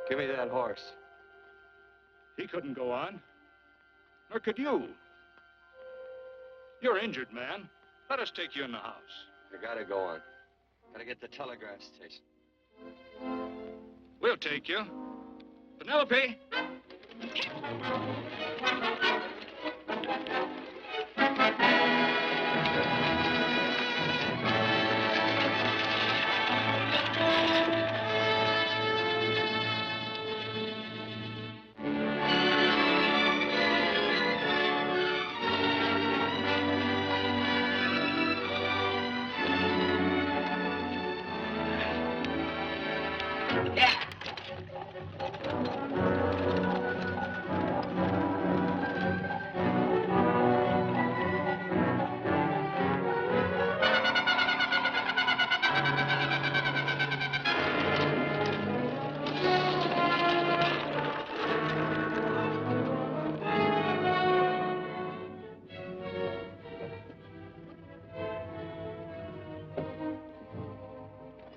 Give me that horse. He couldn't go on. Nor could you. You're injured, man. Let us take you in the house. I gotta go on. Gotta get to the telegraph station. We'll take you. Penelope!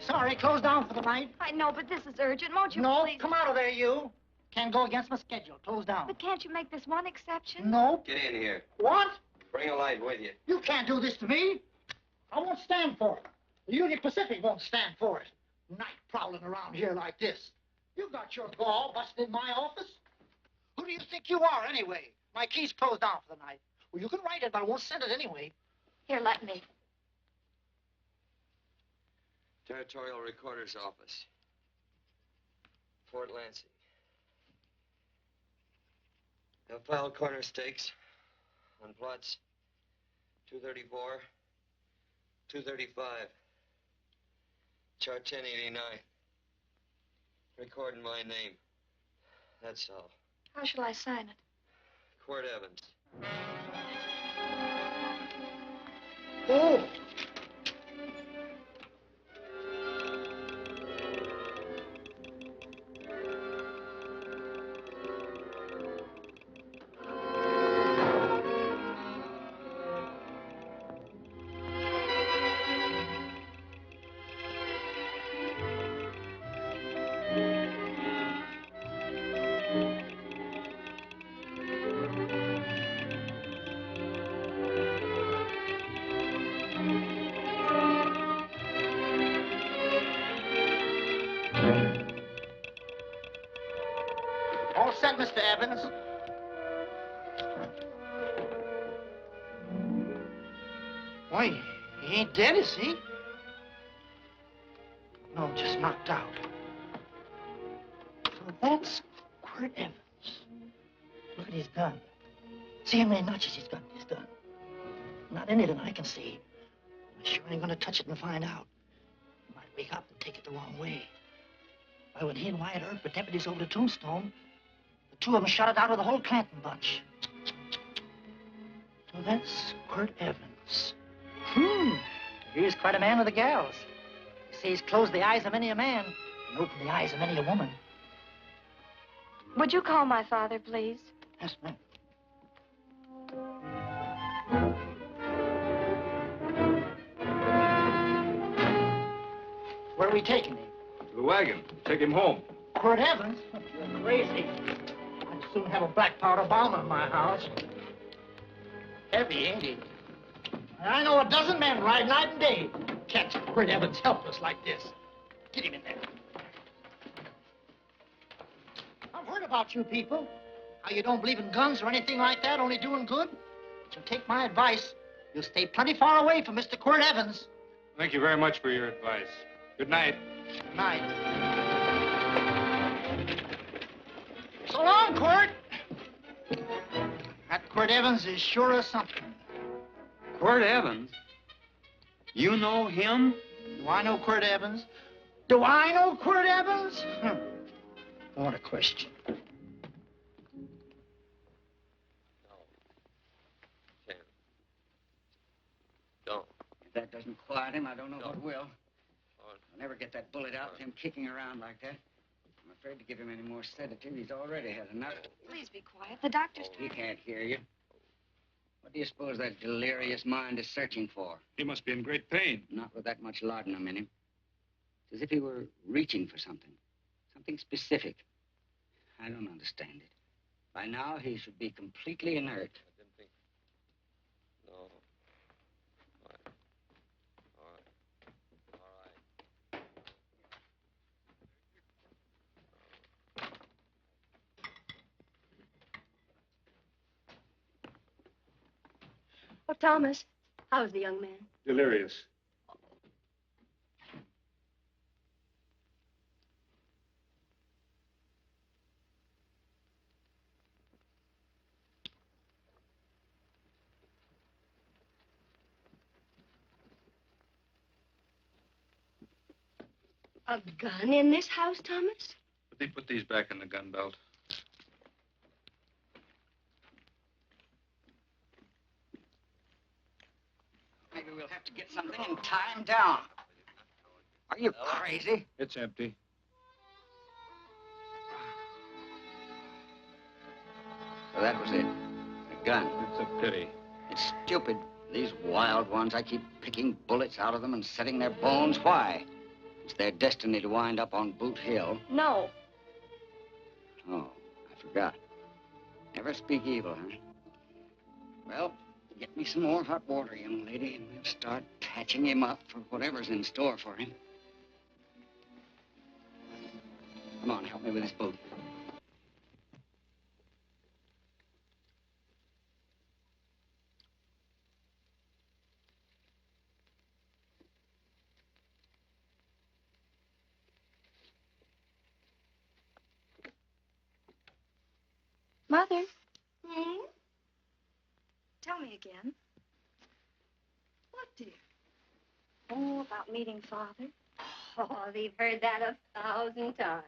Sorry, closed down for the night. I know, but this is urgent. Won't you No, please? come out of there, you. Can't go against my schedule. Closed down. But can't you make this one exception? No. Get in here. What? Bring a light with you. You can't do this to me. I won't stand for it. The Union Pacific won't stand for it. Night prowling around here like this. You got your gall busting in my office. Who do you think you are, anyway? My key's closed down for the night. Well, you can write it, but I won't send it anyway. Here, let me. Territorial Recorder's Office. Fort Lansing. Have filed corner stakes on plots 234, 235. Chart 1089. Recording my name. That's all. How shall I sign it? Quirt Evans. Oh! All set, Mr. Evans. Why, he ain't dead, is he? No, just knocked out. So that's Quirt Evans. Look at his gun. See how many notches he's got in his gun. Not in it that I can see. I sure ain't gonna touch it and find out. He might wake up and take it the wrong way. Why, when he and Wyatt Earp were deputies over to Tombstone, the two of them shot it out of the whole Clanton bunch. So that's Quirt Evans. He's quite a man with the gals. You see, he's closed the eyes of many a man and opened the eyes of many a woman. Would you call my father, please? Yes, ma'am. Where are we taking him? To the wagon. Take him home. Quirt Evans? You're crazy. I'd soon have a black powder bomb in my house. Heavy, ain't he? I know a dozen men ride night and day. Catch Quirt Evans helpless like this. Get him in there. I've heard about you people. How you don't believe in guns or anything like that, only doing good. But you'll take my advice. You'll stay plenty far away from Mr. Quirt Evans. Thank you very much for your advice. Good night. Good night. So long, Quirt. That Quirt Evans is sure of something. Quirt Evans? You know him? Do I know Quirt Evans? Do I know Quirt Evans? What a question. Don't. If that doesn't quiet him, I don't know what will. I'll never get that bullet out with him kicking around like that. I'm afraid to give him any more sedative. He's already had enough. Please be quiet. The doctor's... He can't hear you. What do you suppose that delirious mind is searching for? He must be in great pain. Not with that much laudanum in him. It's as if he were reaching for something. Something specific. I don't understand it. By now, he should be completely inert. I didn't think. No. All right. All right. All right. Oh, Thomas, how's the young man? Delirious. A gun in this house, Thomas? But they put these back in the gun belt. Maybe we'll have to get something and tie him down. Are you crazy? It's empty. So that was it. A gun. It's a pity. It's stupid. These wild ones, I keep picking bullets out of them and setting their bones. Why? It's their destiny to wind up on Boot Hill. No. Oh, I forgot. Never speak evil, huh? Well, get me some more hot water, young lady, and we'll start patching him up for whatever's in store for him. Come on, help me with this boot. Mother? Tell me again. What, dear? Oh, about meeting Father. Oh, they've heard that 1,000 times.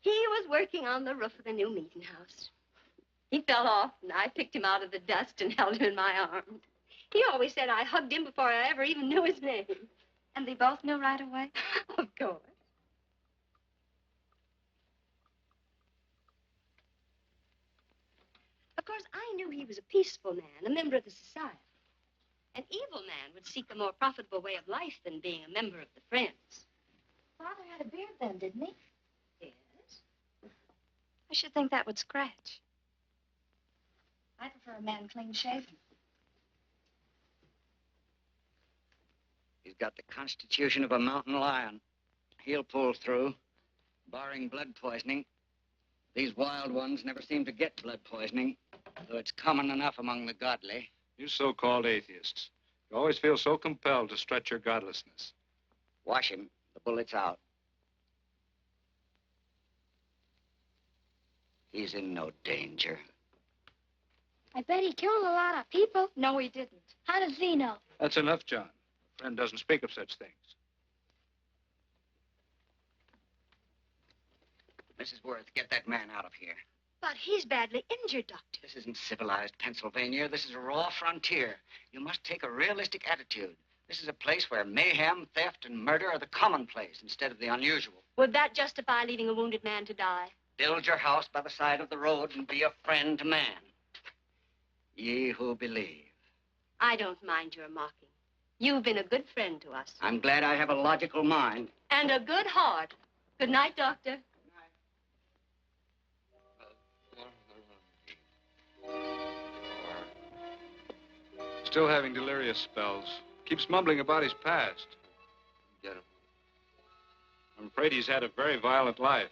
He was working on the roof of the new meeting house. He fell off, and I picked him out of the dust and held him in my arms. He always said I hugged him before I ever even knew his name. And they both knew right away? Of course. Of course, I knew he was a peaceful man, a member of the society. An evil man would seek a more profitable way of life than being a member of the Friends. Father had a beard then, didn't he? Yes. I should think that would scratch. I prefer a man clean-shaven. He's got the constitution of a mountain lion. He'll pull through, barring blood poisoning. These wild ones never seem to get blood poisoning, though it's common enough among the godly. You so-called atheists. You always feel so compelled to stretch your godlessness. Wash him. The bullet's out. He's in no danger. I bet he killed a lot of people. No, he didn't. How does he know? That's enough, John. A friend doesn't speak of such things. Mrs. Worth, get that man out of here. But he's badly injured, Doctor. This isn't civilized Pennsylvania. This is a raw frontier. You must take a realistic attitude. This is a place where mayhem, theft, and murder are the commonplace instead of the unusual. Would that justify leaving a wounded man to die? Build your house by the side of the road and be a friend to man. Ye who believe. I don't mind your mocking. You've been a good friend to us. I'm glad I have a logical mind. And a good heart. Good night, Doctor. Still having delirious spells. Keeps mumbling about his past. Get him. I'm afraid he's had a very violent life.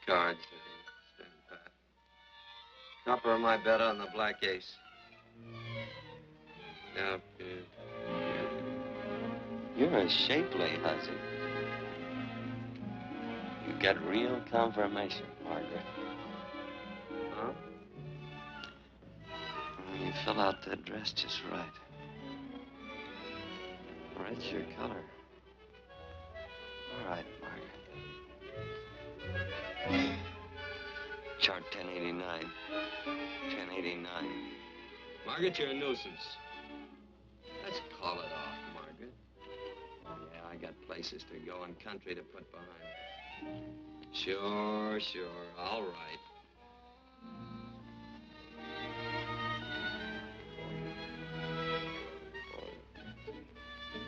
Cards. Stand pat. Copper on my bet on the black ace. Now, you're a shapely hussy. You got real confirmation, Margaret. Huh? You fill out that dress just right. Red's your color. All right, Margaret. Chart 1089. 1089. Margaret, you're a nuisance. Let's call it off, Margaret. Yeah, I got places to go and country to put behind. Sure. All right.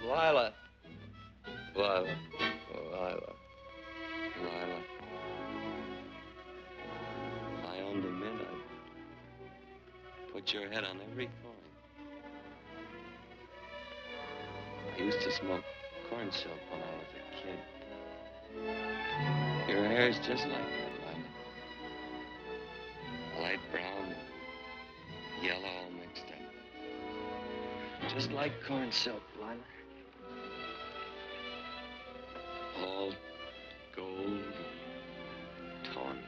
Lila. Oh, put your head on every coin. I used to smoke corn silk when I was a kid. Your hair's just like that, Lila. Light brown and yellow all mixed up. Just like corn silk, Lila. All gold, tawny.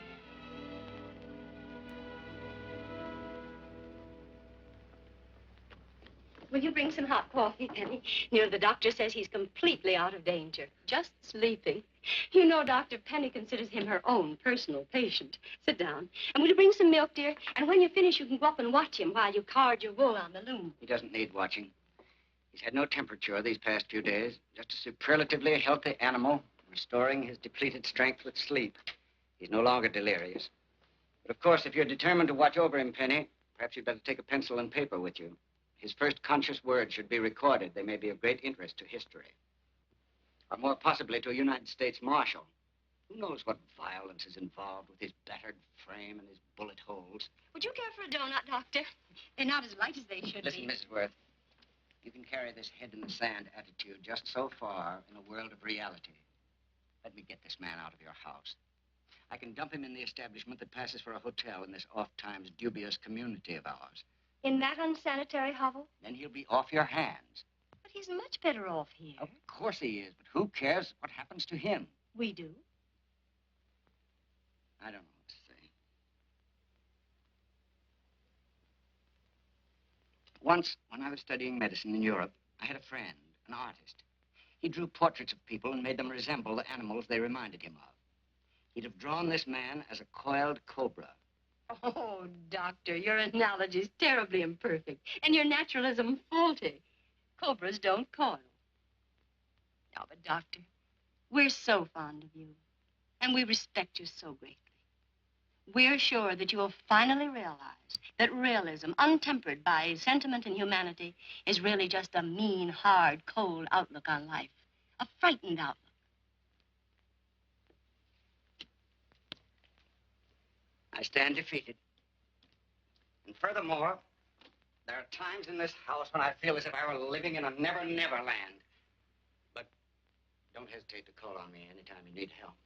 Will you bring some hot coffee, Penny? You know, the doctor says he's completely out of danger. Just sleeping. You know, Doctor, Penny considers him her own personal patient. Sit down. And will you bring some milk, dear? And when you finish, you can go up and watch him while you card your wool on the loom. He doesn't need watching. He's had no temperature these past few days. Just a superlatively healthy animal, restoring his depleted strength with sleep. He's no longer delirious. But, of course, if you're determined to watch over him, Penny, perhaps you'd better take a pencil and paper with you. His first conscious words should be recorded. They may be of great interest to history. Or more possibly to a United States Marshal. Who knows what violence is involved with his battered frame and his bullet holes. Would you care for a donut, Doctor? They're not as light as they should Listen, be. Mrs. Worth. You can carry this head in the sand attitude just so far in a world of reality. Let me get this man out of your house. I can dump him in the establishment that passes for a hotel in this oft-times dubious community of ours. In that unsanitary hovel? Then he'll be off your hands. But he's much better off here. Of course he is, but who cares what happens to him? We do. I don't know what to say. Once, when I was studying medicine in Europe, I had a friend, an artist. He drew portraits of people and made them resemble the animals they reminded him of. He'd have drawn this man as a coiled cobra. Oh, Doctor, your analogy's terribly imperfect, and your naturalism faulty. Cobras don't coil. No, but, Doctor, we're so fond of you, and we respect you so greatly. We're sure that you will finally realize that realism, untempered by sentiment and humanity, is really just a mean, hard, cold outlook on life. A frightened outlook. I stand defeated. And furthermore, there are times in this house when I feel as if I were living in a never-never land. But don't hesitate to call on me anytime you need help.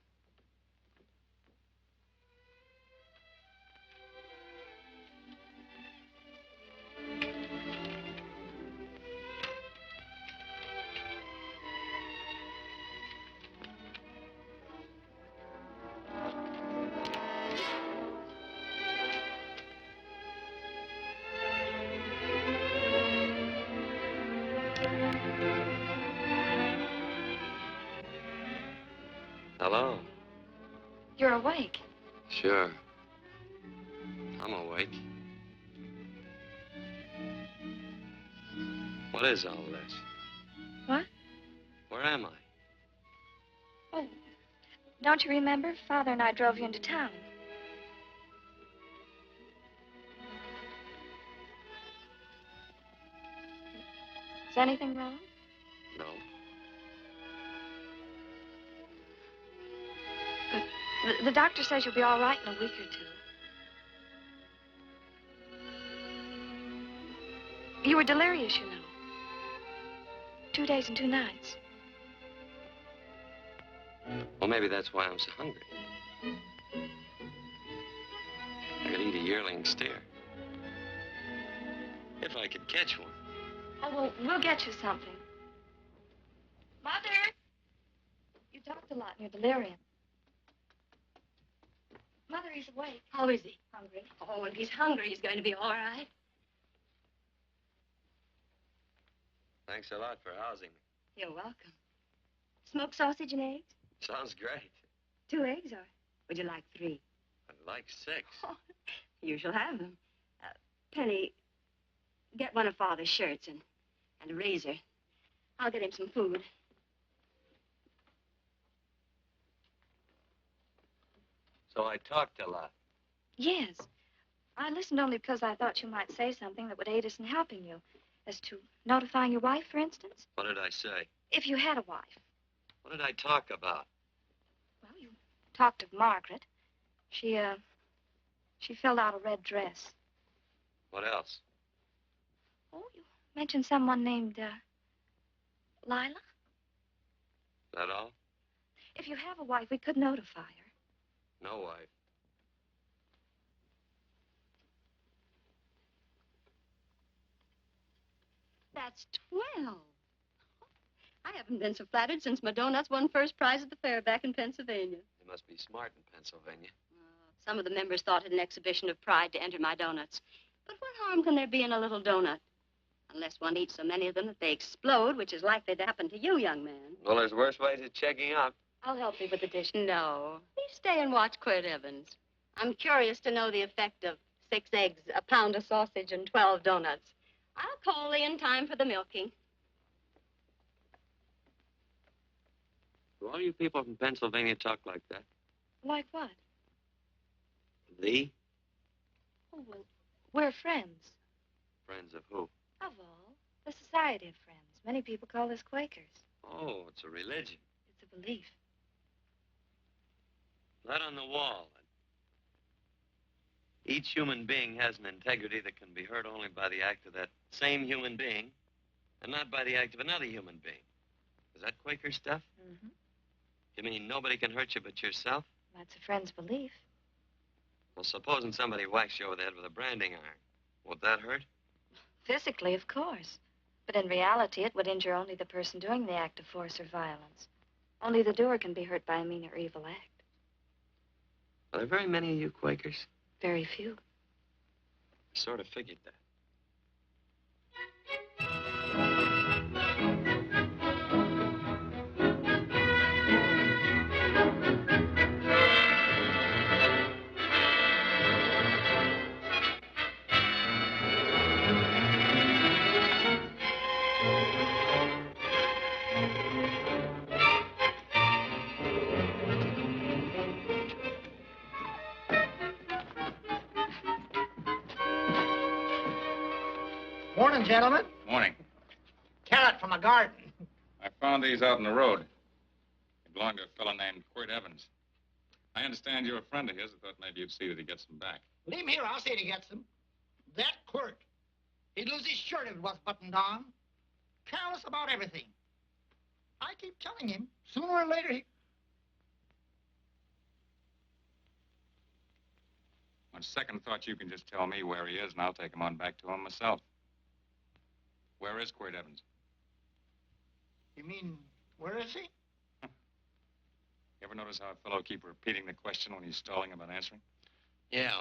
Hello? You're awake. Sure. I'm awake. What is all this? What? Where am I? Oh, don't you remember? Father and I drove you into town. Is anything wrong? No. The doctor says you'll be all right in a week or two. You were delirious, you know. 2 days and 2 nights. Well, maybe that's why I'm so hungry. I could eat a yearling steer. If I could catch one. Oh, well, we'll get you something. Mother! You talked a lot in your delirium. Mother, he's awake. How is he? Hungry. Oh, if he's hungry, he's going to be all right. Thanks a lot for housing me. You're welcome. Smoked sausage and eggs? Sounds great. 2 eggs, or would you like 3? I'd like 6. Oh, you shall have them. Penny, get one of Father's shirts and a razor. I'll get him some food. So I talked a lot. Yes. I listened only because I thought you might say something that would aid us in helping you. As to notifying your wife, for instance. What did I say? If you had a wife. What did I talk about? Well, you talked of Margaret. She filled out a red dress. What else? Oh, you mentioned someone named, Lila? Is that all? If you have a wife, we could notify her. No wife. That's 12. I haven't been so flattered since my donuts won first prize at the fair back in Pennsylvania. You must be smart in Pennsylvania. Some of the members thought it an exhibition of pride to enter my donuts. But what harm can there be in a little donut? Unless one eats so many of them that they explode, which is likely to happen to you, young man. Well, there's worse ways of checking out. I'll help you with the dish. No. You stay and watch Quirt Evans. I'm curious to know the effect of 6 eggs, a pound of sausage, and 12 donuts. I'll call thee in time for the milking. Do all you people from Pennsylvania talk like that? Like what? Thee? Oh, well, we're friends. Friends of who? Of all. The Society of Friends. Many people call us Quakers. Oh, it's a religion. It's a belief. That on the wall. Each human being has an integrity that can be hurt only by the act of that same human being, and not by the act of another human being. Is that Quaker stuff? Mm-hmm. You mean nobody can hurt you but yourself? That's a friend's belief. Well, supposing somebody whacks you over the head with a branding iron, would that hurt? Physically, of course. But in reality, it would injure only the person doing the act of force or violence. Only the doer can be hurt by a mean or evil act. Are there very many of you Quakers? Very few. I sort of figured that. Morning, gentlemen. Morning. Carrot from a garden. I found these out on the road. They belong to a fellow named Quirt Evans. I understand you're a friend of his. I thought maybe you'd see that he gets them back. Leave him here. I'll see that he gets them. That Quirt. He'd lose his shirt if it was buttoned on. Careless about everything. I keep telling him, sooner or later he... On second thought, you can just tell me where he is, and I'll take him on back to him myself. Where is Quirt Evans? You mean, where is he? You ever notice how a fellow keeps repeating the question when he's stalling about answering? Yeah.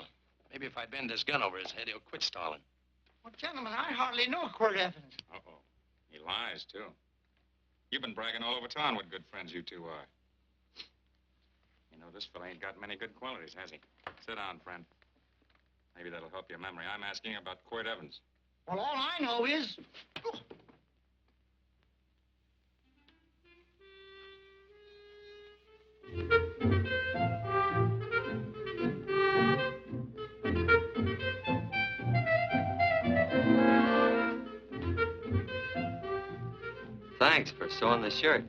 Maybe if I bend this gun over his head, he'll quit stalling. Well, gentlemen, I hardly know Quirt Evans. Uh-oh. He lies, too. You've been bragging all over town what good friends you two are. You know, this fella ain't got many good qualities, has he? Sit down, friend. Maybe that'll help your memory. I'm asking about Quirt Evans. Well, all I know is... Thanks for sewing the shirt.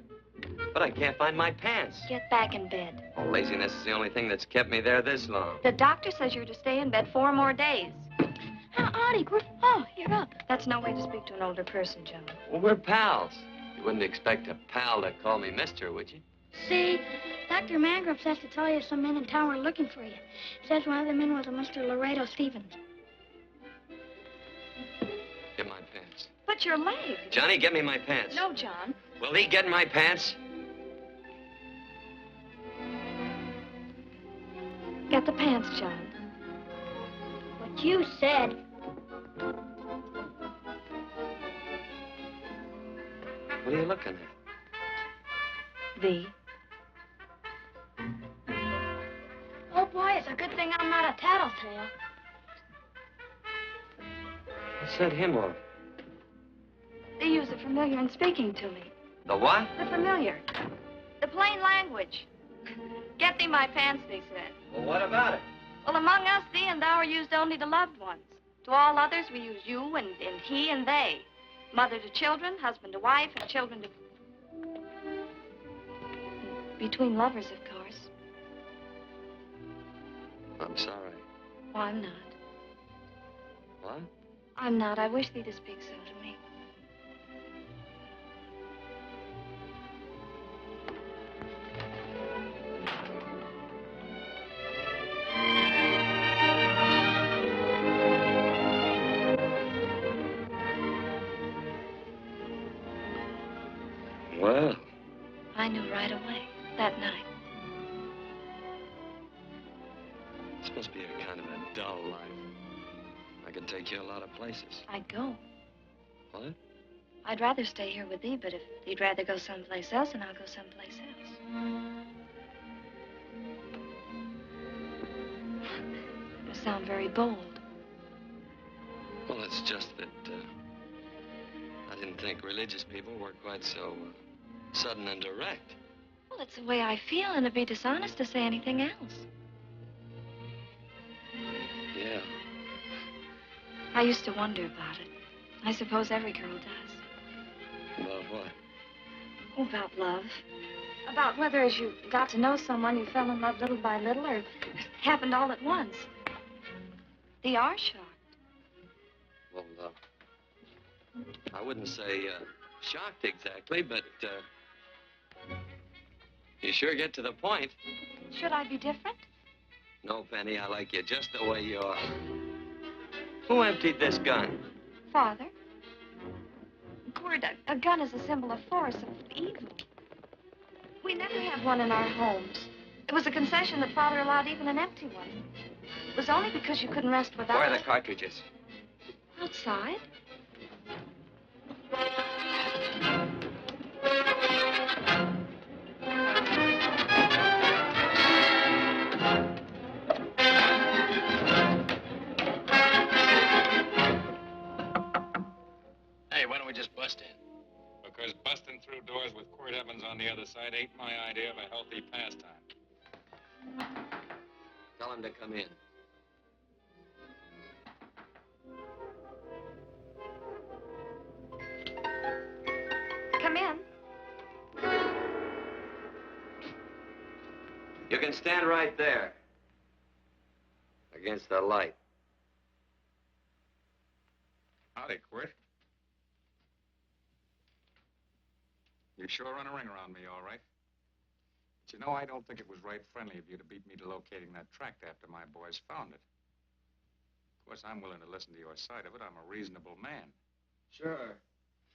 But I can't find my pants. Get back in bed. Oh, laziness is the only thing that's kept me there this long. The doctor says you're to stay in bed 4 more days. Auntie, Quirt. Oh, you're up. That's no way to speak to an older person, John. Well, we're pals. You wouldn't expect a pal to call me mister, would you? See, Dr. Mangrove says to tell you some men in town are looking for you. Says one of the men was a Mr. Laredo Stevens. Get my pants. But your leg. Johnny, get me my pants. No, John. Will he get my pants? Get the pants, John. What you said. What are you looking at? V. Oh, boy, it's a good thing I'm not a tattletale. Who said him off? They use the familiar in speaking to me. The what? The familiar. The plain language. Get thee my pants, they said. Well, what about it? Well, among us, thee and thou are used only to loved ones. To all others, we use you and he and they. Mother to children, husband to wife, and children to... Between lovers, of course. I'm sorry. Oh, I'm not. What? I'm not. I wish they'd speak so to me. Well, I knew right away, that night. this must be a kind of a dull life. I can take you a lot of places. I'd go. What? I'd rather stay here with thee, but if you'd rather go someplace else, then I'll go someplace else. You sound very bold. Well, it's just that I didn't think religious people were quite so sudden and direct. Well, it's the way I feel, and it'd be dishonest to say anything else. Yeah. I used to wonder about it. I suppose every girl does. About what? Oh, about love. About whether as you got to know someone, you fell in love little by little, or it happened all at once. They are shocked. Well, I wouldn't say shocked exactly, but you sure get to the point. Should I be different? No, Penny, I like you just the way you are. Who emptied this gun? Father? Quirt, a gun is a symbol of force, of evil. We never had one in our homes. It was a concession that Father allowed even an empty one. It was only because you couldn't rest without Where are it. the cartridges? Outside? Hey, why don't we just bust in? Because busting through doors with Quirt Evans on the other side ain't my idea of a healthy pastime. Tell him to come in. Come in. You can stand right there. Against the light. Howdy, Quirt. You sure run a ring around me, all right. But you know, I don't think it was right friendly of you to beat me to locating that tract after my boys found it. Of course, I'm willing to listen to your side of it. I'm a reasonable man. Sure.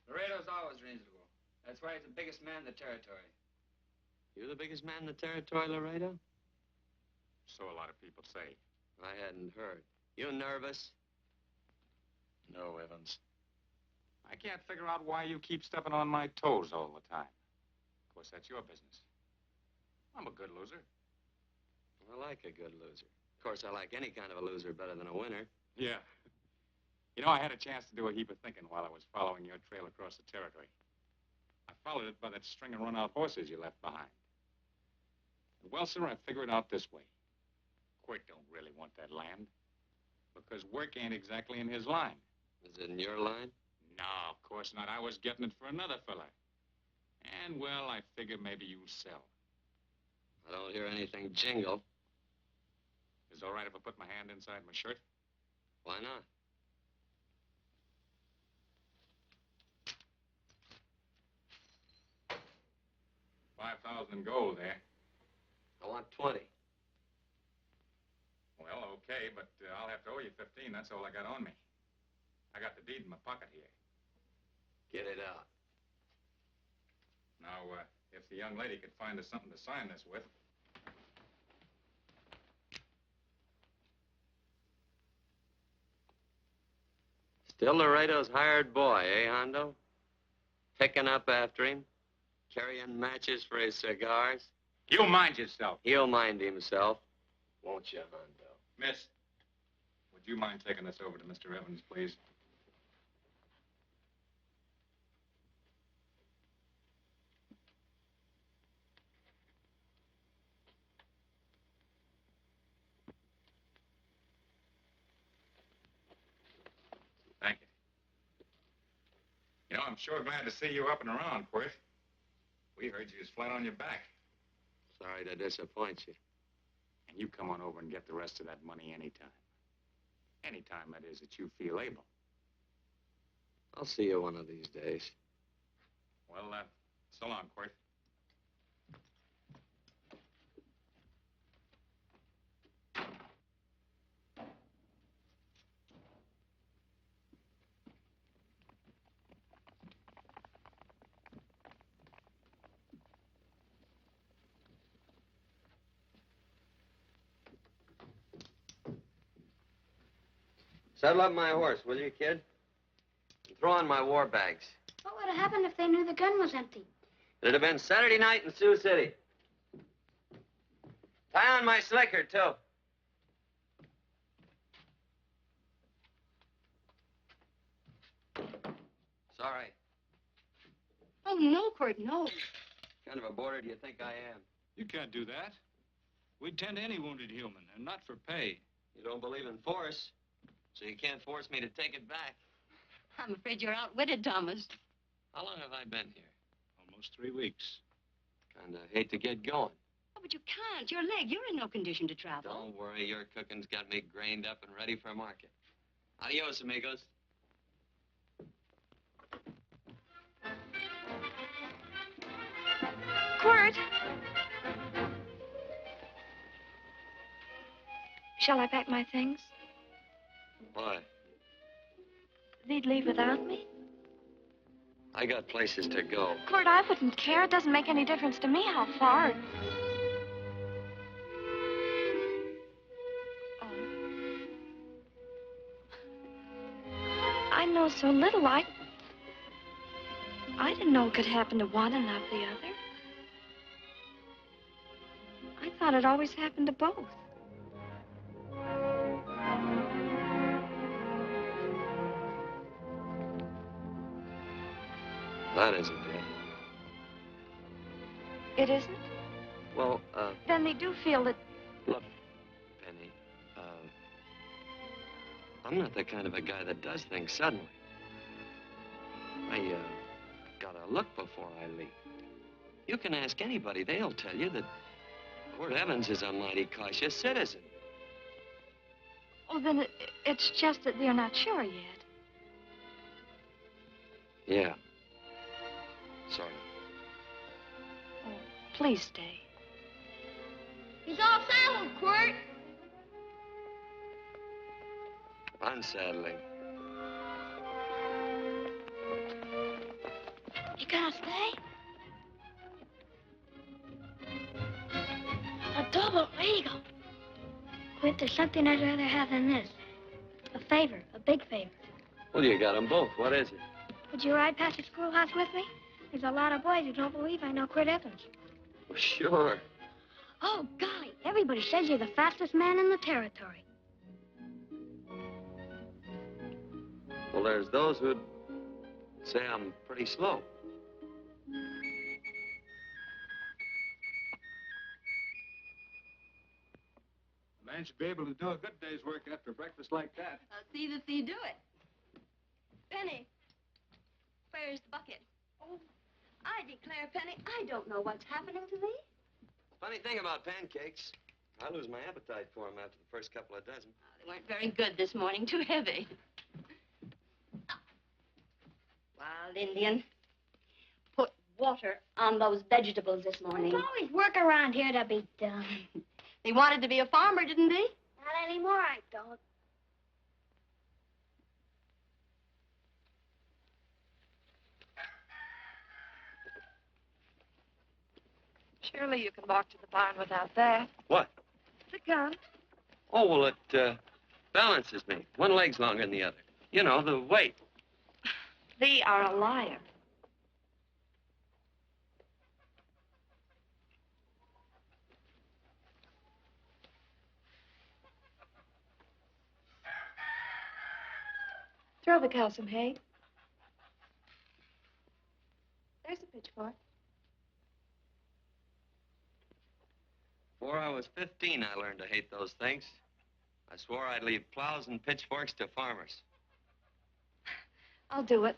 Laredo's always reasonable. That's why he's the biggest man in the territory. You the biggest man in the territory, Laredo? So a lot of people say. I hadn't heard. You nervous? No, Evans. I can't figure out why you keep stepping on my toes all the time. Of course, that's your business. I'm a good loser. I like a good loser. Of course, I like any kind of a loser better than a winner. Yeah. You know, I had a chance to do a heap of thinking while I was following your trail across the territory. I followed it by that string of run-out horses you left behind. Well, sir, I figured it out this way. Quirt don't really want that land, because work ain't exactly in his line. Is it in your line? No, of course not. I was getting it for another fella. And, well, I figured maybe you sell. I don't hear anything jingle. Is it all right if I put my hand inside my shirt? Why not? $5,000 in gold there. I want 20. Well, okay, but I'll have to owe you 15. That's all I got on me. I got the deed in my pocket here. Get it out. Now, if the young lady could find us something to sign this with. Still Laredo's hired boy, eh, Hondo? Picking up after him, carrying matches for his cigars. You mind yourself. He'll mind himself. Won't you, Hondo? Miss, would you mind taking this over to Mr. Evans, please? Thank you. You know, I'm sure glad to see you up and around, Quirt. We heard you was flat on your back. Sorry to disappoint you. And you come on over and get the rest of that money anytime. Anytime, that is, that you feel able. I'll see you one of these days. Well, so long, Quirt. Saddle up my horse, will you, kid? And throw on my war bags. What would have happened if they knew the gun was empty? It'd have been Saturday night in Sioux City. Tie on my slicker, too. Sorry. Oh, no, Quirt, no. What kind of a boarder do you think I am? You can't do that. We'd tend to any wounded human, and not for pay. You don't believe in force, so you can't force me to take it back. I'm afraid you're outwitted, Thomas. How long have I been here? Almost 3 weeks. Kind of hate to get going. Oh, but you can't. Your leg, you're in no condition to travel. Don't worry, your cooking's got me grained up and ready for market. Adios, amigos. Quirt! Shall I pack my things? Why? They'd leave without me? I got places to go. Quirt, I wouldn't care. It doesn't make any difference to me how far. Oh. I know so little. I didn't know it could happen to one and not the other. I thought it always happened to both. That isn't it. It isn't? Well, Then they do feel that... look, Penny, I'm not the kind of a guy that does things suddenly. I, gotta look before I leave. You can ask anybody. They'll tell you that Quirt Evans is a mighty cautious citizen. Oh, then it's just that they're not sure yet. Yeah. Sort of. Oh, please stay. He's all saddled, Quirt. Unsaddling. You gonna stay? A double eagle. Quint, there's something I'd rather have than this. A favor, a big favor. Well, you got them both. What is it? Would you ride past the schoolhouse with me? There's a lot of boys who don't believe I know Quirt Evans. Well, sure. Oh, golly, everybody says you're the fastest man in the territory. Well, there's those who'd say I'm pretty slow. A man should be able to do a good day's work after breakfast like that. I'll see that thee do it. Penny, where's the bucket? Oh, I declare, Penny, I don't know what's happening to thee. Funny thing about pancakes, I lose my appetite for them after the first couple of dozen. Oh, they weren't very good this morning, too heavy. Wild Indian, put water on those vegetables this morning. There's always work around here to be done. He wanted to be a farmer, didn't he? Not anymore, I don't. Surely you can walk to the barn without that. What? The gun. Oh, well, it balances me. One leg's longer than the other. You know, the weight. Thee are a liar. Throw the cow some hay. There's a pitchfork. Before I was 15, I learned to hate those things. I swore I'd leave plows and pitchforks to farmers. I'll do it.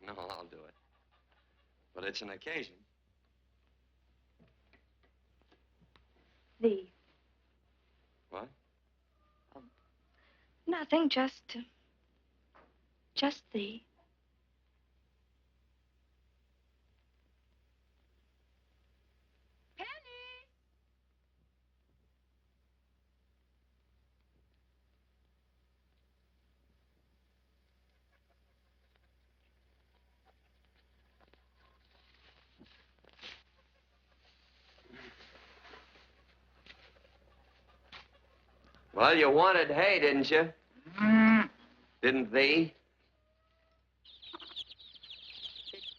No, I'll do it. But it's an occasion. Thee. What? Nothing, just thee. Well, you wanted hay, didn't you? Didn't thee?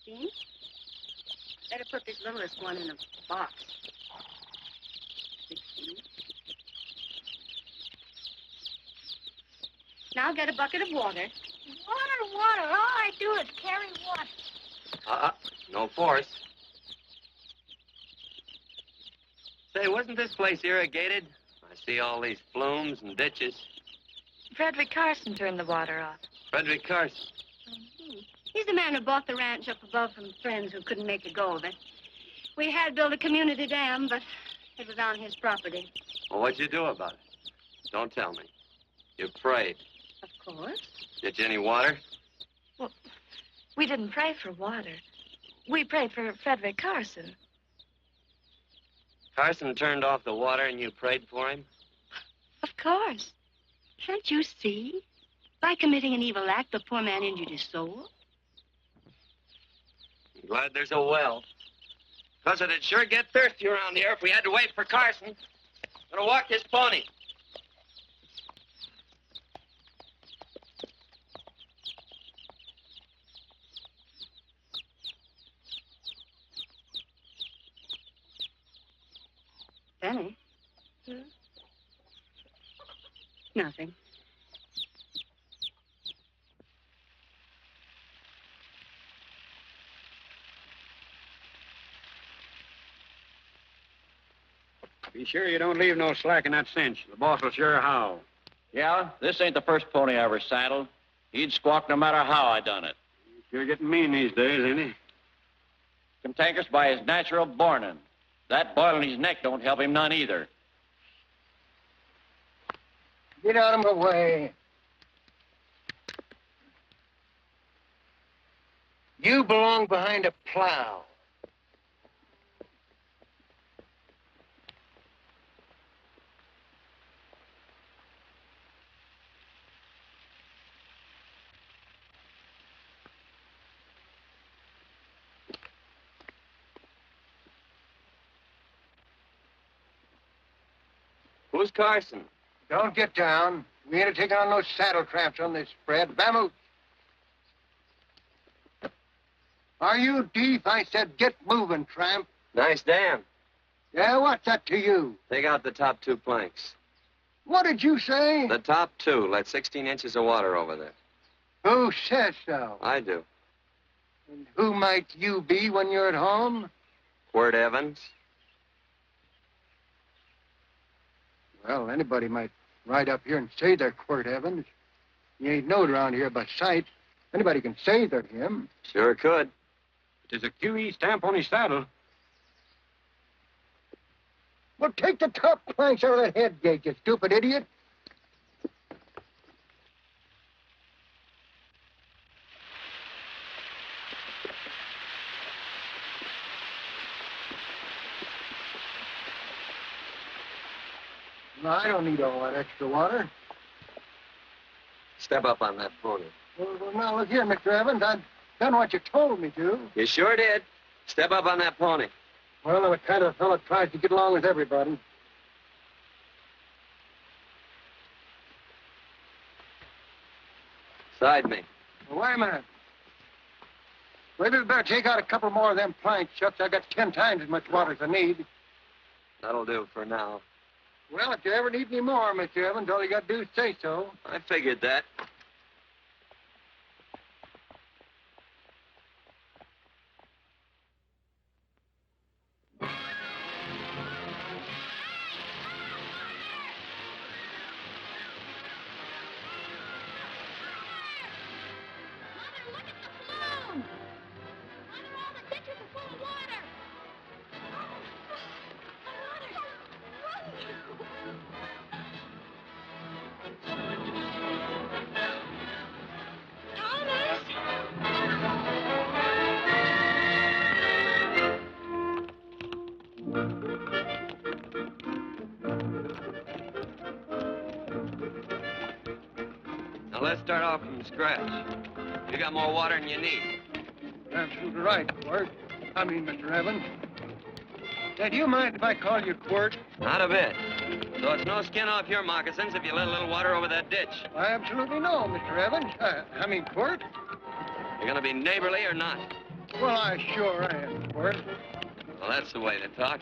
16. Better put this littlest one in a box. 16. Now get a bucket of water. Water. All I do is carry water. No force. Say, wasn't this place irrigated? I see all these flumes and ditches. Frederick Carson turned the water off. Frederick Carson. He's the man who bought the ranch up above from friends who couldn't make a go of it. We had built a community dam, but it was on his property. Well, what'd you do about it? Don't tell me. You prayed. Of course. Get you any water? Well, we didn't pray for water. We prayed for Frederick Carson. Carson turned off the water and you prayed for him? Of course. Can't you see? By committing an evil act, the poor man injured his soul. I'm glad there's a well. Because it'd sure get thirsty around here if we had to wait for Carson. Gonna walk this pony. Benny? Nothing. Be sure you don't leave no slack in that cinch. The boss will sure howl. Yeah, this ain't the first pony I ever saddled. He'd squawk no matter how I done it. Sure getting mean these days, ain't he? Cantankerous by his natural bornin'. That boil in his neck don't help him none either. Get out of my way. You belong behind a plow. Who's Carson? Don't get down. We ain't taking on no saddle tramps on this spread. Vamoose. Are you deep? I said get moving, tramp. Nice dam. Yeah, what's that to you? Take out the top 2 planks. What did you say? The top 2. Let 16 inches of water over there. Who says so? I do. And who might you be when you're at home? Quirt Evans. Well, anybody might ride up here and say they're Quirt Evans. You ain't knowed around here by sight. Anybody can say they're him. Sure could. There's a QE stamp on his saddle. Well, take the top planks out of that head gate, you stupid idiot. No, I don't need all that extra water. Step up on that pony. Well, now, look here, Mr. Evans. I've done what you told me to. You sure did. Step up on that pony. Well, I'm the kind of fellow that tries to get along with everybody. Side me. Well, wait a minute. Maybe we better take out a couple more of them planks, Shucks. I got 10 times as much water as I need. That'll do for now. Well, if you ever need any more, Mr. Evans, all you got to do is say so. I figured that. Now, let's start off from scratch. You got more water than you need. Absolutely right, Quirt. Mr. Evans. Say, do you mind if I call you Quirt? Not a bit. So it's no skin off your moccasins if you let a little water over that ditch. I absolutely know, Mr. Evans. Quirt. You're gonna be neighborly or not? Well, I sure am, Quirt. Well, that's the way to talk.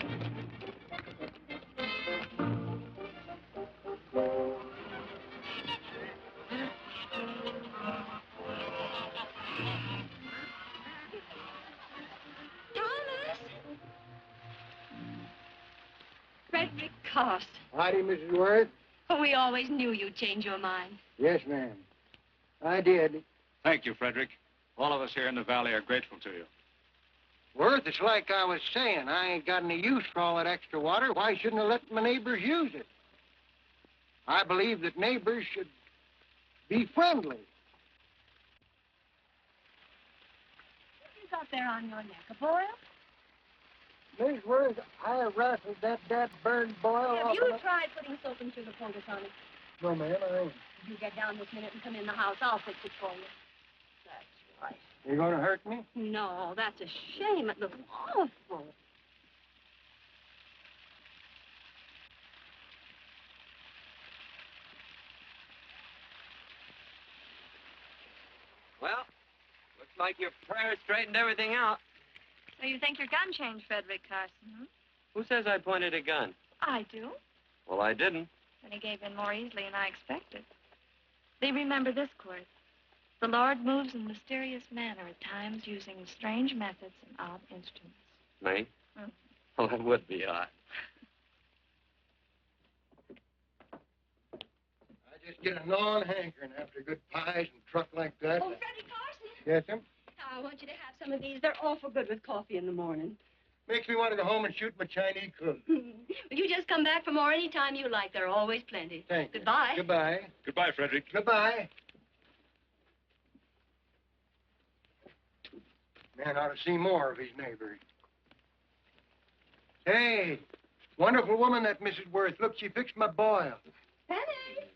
Frederick Carson. Howdy, Mrs. Worth. Oh, we always knew you'd change your mind. Yes, ma'am. I did. Thank you, Frederick. All of us here in the valley are grateful to you. Worth, it's like I was saying. I ain't got any use for all that extra water. Why shouldn't I let my neighbors use it? I believe that neighbors should be friendly. What you got there on your neck, a boil? Miss Worth, I rustled that burned boil Have off you of my... tried putting soap and sugar poultice on it? No, ma'am, I ain't. You get down this minute and come in the house. I'll fix it for you. That's right. You gonna hurt me? No, that's a shame. It looks awful. Well, looks like your prayers straightened everything out. So you think your gun changed, Frederick Carson, hmm? Who says I pointed a gun? I do. Well, I didn't. And he gave in more easily than I expected. They remember this, Quirt. The Lord moves in mysterious manner at times using strange methods and odd instruments. Me? Mm. Well, that would be odd. I just get a gnawing hankering after good pies and truck like that. Oh, Freddie Carson. Yes, ma'am? I want you to have some of these. They're awful good with coffee in the morning. Makes me want to go home and shoot my Chinese cook. Well, you just come back for more any time you like. There are always plenty. Thank you. Goodbye. Goodbye. Goodbye, Frederick. Goodbye. Man ought to see more of his neighbors. Hey, wonderful woman, that Mrs. Worth. Look, she fixed my boil. Penny.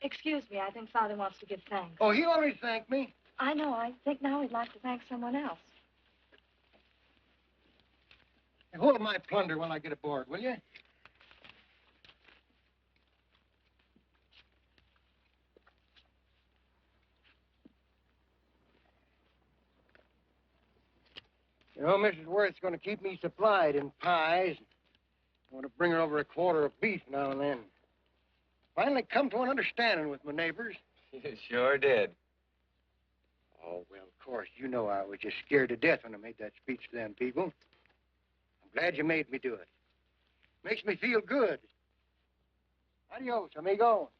Excuse me, I think Father wants to give thanks. Oh, he always thanked me. I know. I think now he'd like to thank someone else. Hey, hold my plunder while I get aboard, will you? You know, Mrs. Worth's going to keep me supplied in pies. I want to bring her over a quarter of beef now and then. Finally come to an understanding with my neighbors. You sure did. Oh, well, of course, you know I was just scared to death when I made that speech to them people. I'm glad you made me do it. Makes me feel good. Adios, amigo.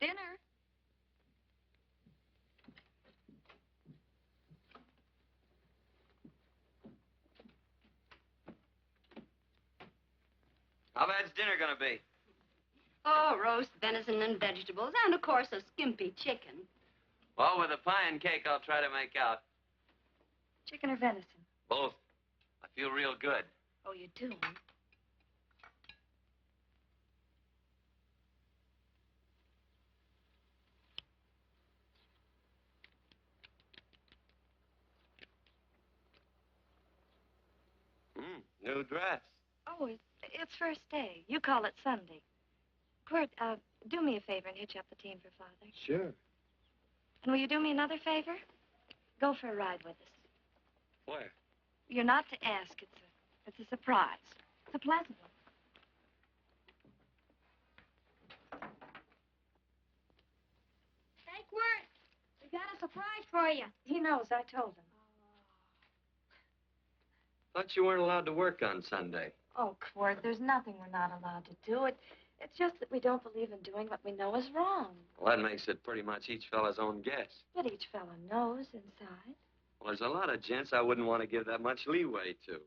Dinner. How bad's dinner gonna be? Oh, roast venison and vegetables, and, of course, a skimpy chicken. Well, with a pie and cake, I'll try to make out. Chicken or venison? Both. I feel real good. Oh, you do? New dress. Oh, it's first day. You call it Sunday. Quirt, do me a favor and hitch up the team for Father. Sure. And will you do me another favor? Go for a ride with us. Where? You're not to ask. It's a surprise. It's a pleasant one. Hey, Quirt, we got a surprise for you. He knows. I told him. Thought you weren't allowed to work on Sunday. Oh, Quirt, there's nothing we're not allowed to do. It's just that we don't believe in doing what we know is wrong. Well, that makes it pretty much each fella's own guess. But each fellow knows inside. Well, there's a lot of gents I wouldn't want to give that much leeway to.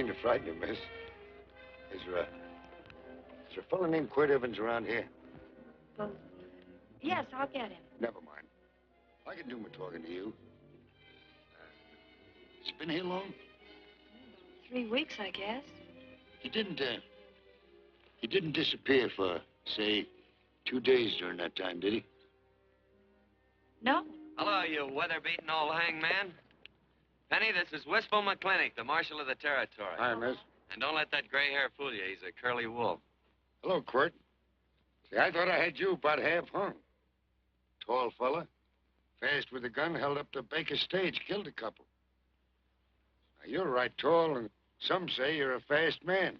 mean to frighten you, miss. Is there a fellow named Quirt Evans around here? Well, yes, I'll get him. Never mind. I can do my talking to you. He's been here long? 3 weeks, I guess. He didn't disappear for, say, 2 days during that time, did he? No. Hello, you weather-beaten old hangman. Penny, this is Wistful McClintock, the marshal of the territory. Hi, miss. And don't let that gray hair fool you. He's a curly wolf. Hello, Quirt. See, I thought I had you about half hung. Tall fella, fast with a gun, held up the Baker stage, killed a couple. Now, you're right tall, and some say you're a fast man.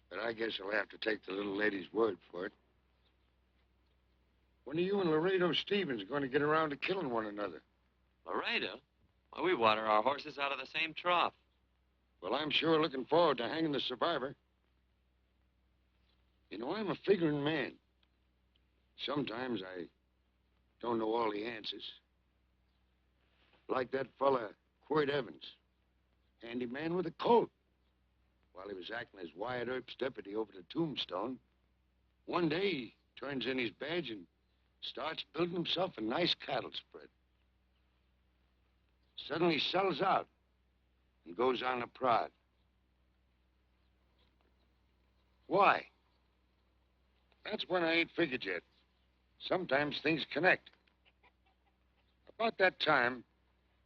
But I guess I'll have to take the little lady's word for it. When are you and Laredo Stevens going to get around to killing one another? Laredo? Well, we water our horses out of the same trough. Well, I'm sure looking forward to hanging the survivor. You know, I'm a figuring man. Sometimes I don't know all the answers. Like that fella, Quirt Evans. Handyman with a coat. While he was acting as Wyatt Earp's deputy over the Tombstone, one day he turns in his badge and starts building himself a nice cattle spread. Suddenly sells out and goes on a prod. Why? That's when I ain't figured yet. Sometimes things connect. About that time,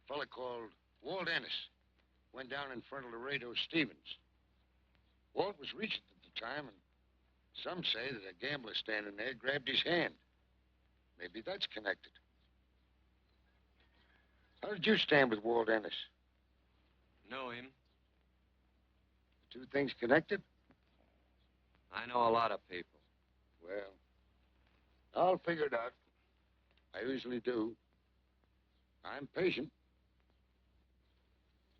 a fella called Walt Ennis went down in front of Laredo Stevens. Walt was reaching at the time, and some say that a gambler standing there grabbed his hand. Maybe that's connected. How did you stand with Walt Ennis? Know him? The two things connected? I know a lot of people. Well, I'll figure it out. I usually do. I'm patient.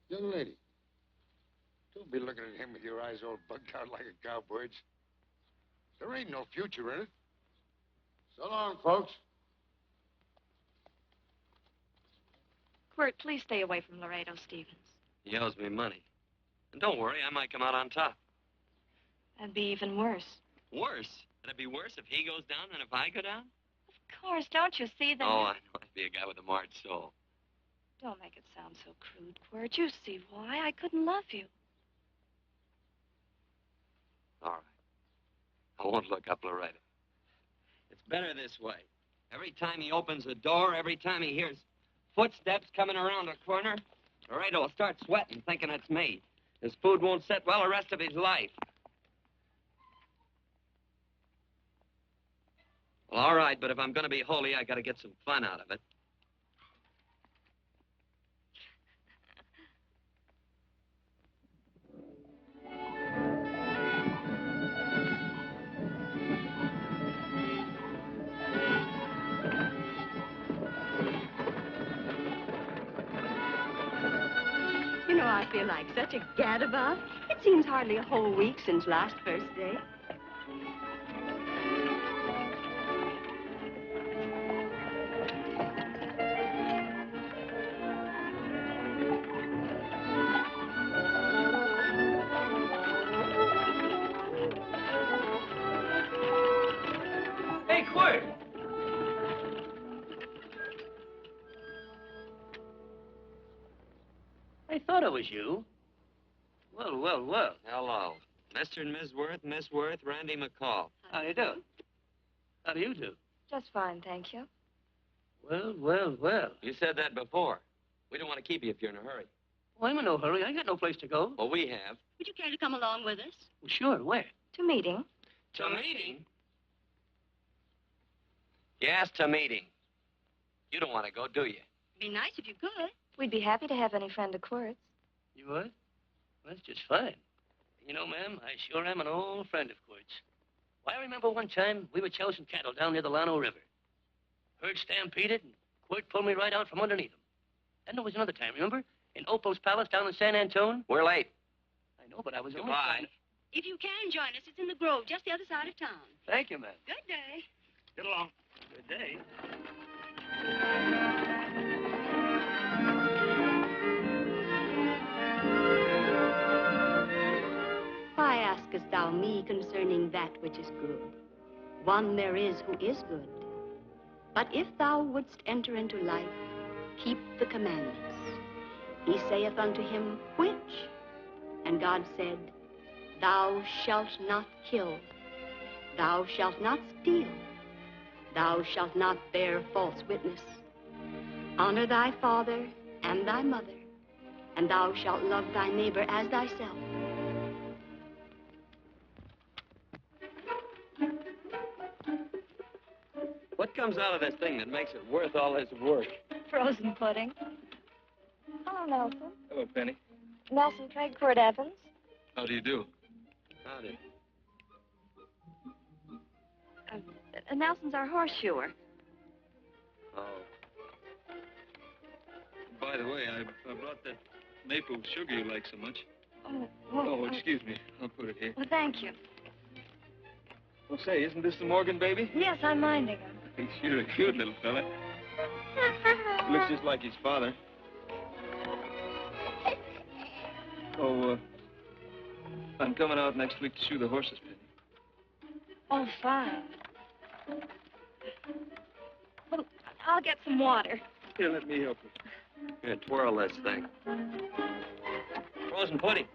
Young lady, don't be looking at him with your eyes all bugged out like a cowbird's. There ain't no future in it. So long, folks. Quirt, please stay away from Laredo Stevens. He owes me money. And don't worry, I might come out on top. That'd be even worse. Worse? That'd be worse if he goes down than if I go down? Of course, don't you see that? Oh, I know. I'd be a guy with a marred soul. Don't make it sound so crude, Quirt. You see why I couldn't love you. All right. I won't look up Laredo. It's better this way. Every time he opens a door, every time he hears footsteps coming around a corner, Laredo will start sweating, thinking it's me. His food won't sit well the rest of his life. Well, all right, but if I'm going to be holy, I got to get some fun out of it. You know, I feel like such a gadabout. It seems hardly a whole week since last first day. Hey, Quirt! I thought it was you. Well, well, well. Hello. Mr. and Miss Worth, Randy McCall. How do you do? How do you do? Just fine, thank you. Well, well, well. You said that before. We don't want to keep you if you're in a hurry. Well, I'm in no hurry. I got no place to go. Well, we have. Would you care to come along with us? Well, sure, where? To meeting. To meeting? Yes, to meeting. You don't want to go, do you? Be nice if you could. We'd be happy to have any friend of Quirt's. You would? Well, that's just fine. You know, ma'am, I sure am an old friend of Quirt's. Why, I remember one time we were chousing cattle down near the Llano River. Herd stampeded, and Quirt pulled me right out from underneath him. Then there was another time, remember? In Opal's Palace down in San Antone. We're late. I know, but I was only Goodbye. trying to... If you can join us, it's in the Grove, just the other side of town. Thank you, ma'am. Good day. Get along. Good day. askest thou me concerning that which is good? One there is who is good. But if thou wouldst enter into life, keep the commandments. He saith unto him, which? And God said, Thou shalt not kill. Thou shalt not steal. Thou shalt not bear false witness. Honor thy father and thy mother, and thou shalt love thy neighbor as thyself. What comes out of this thing that makes it worth all this work? Frozen pudding. Hello, Nelson. Hello, Penny. Nelson Craig, Quirt Evans. How do you do? Howdy. Nelson's our horseshoer. Oh. By the way, I brought that maple sugar you like so much. Oh, Excuse me. I'll put it here. Well, thank you. Well, say, isn't this the Morgan baby? Yes, I'm minding him. He's sure a cute little fella. Looks just like his father. Oh, I'm coming out next week to shoe the horses, Penny. Oh, fine. Well, I'll get some water. Here, let me help you. Here, twirl this thing. Frozen pudding.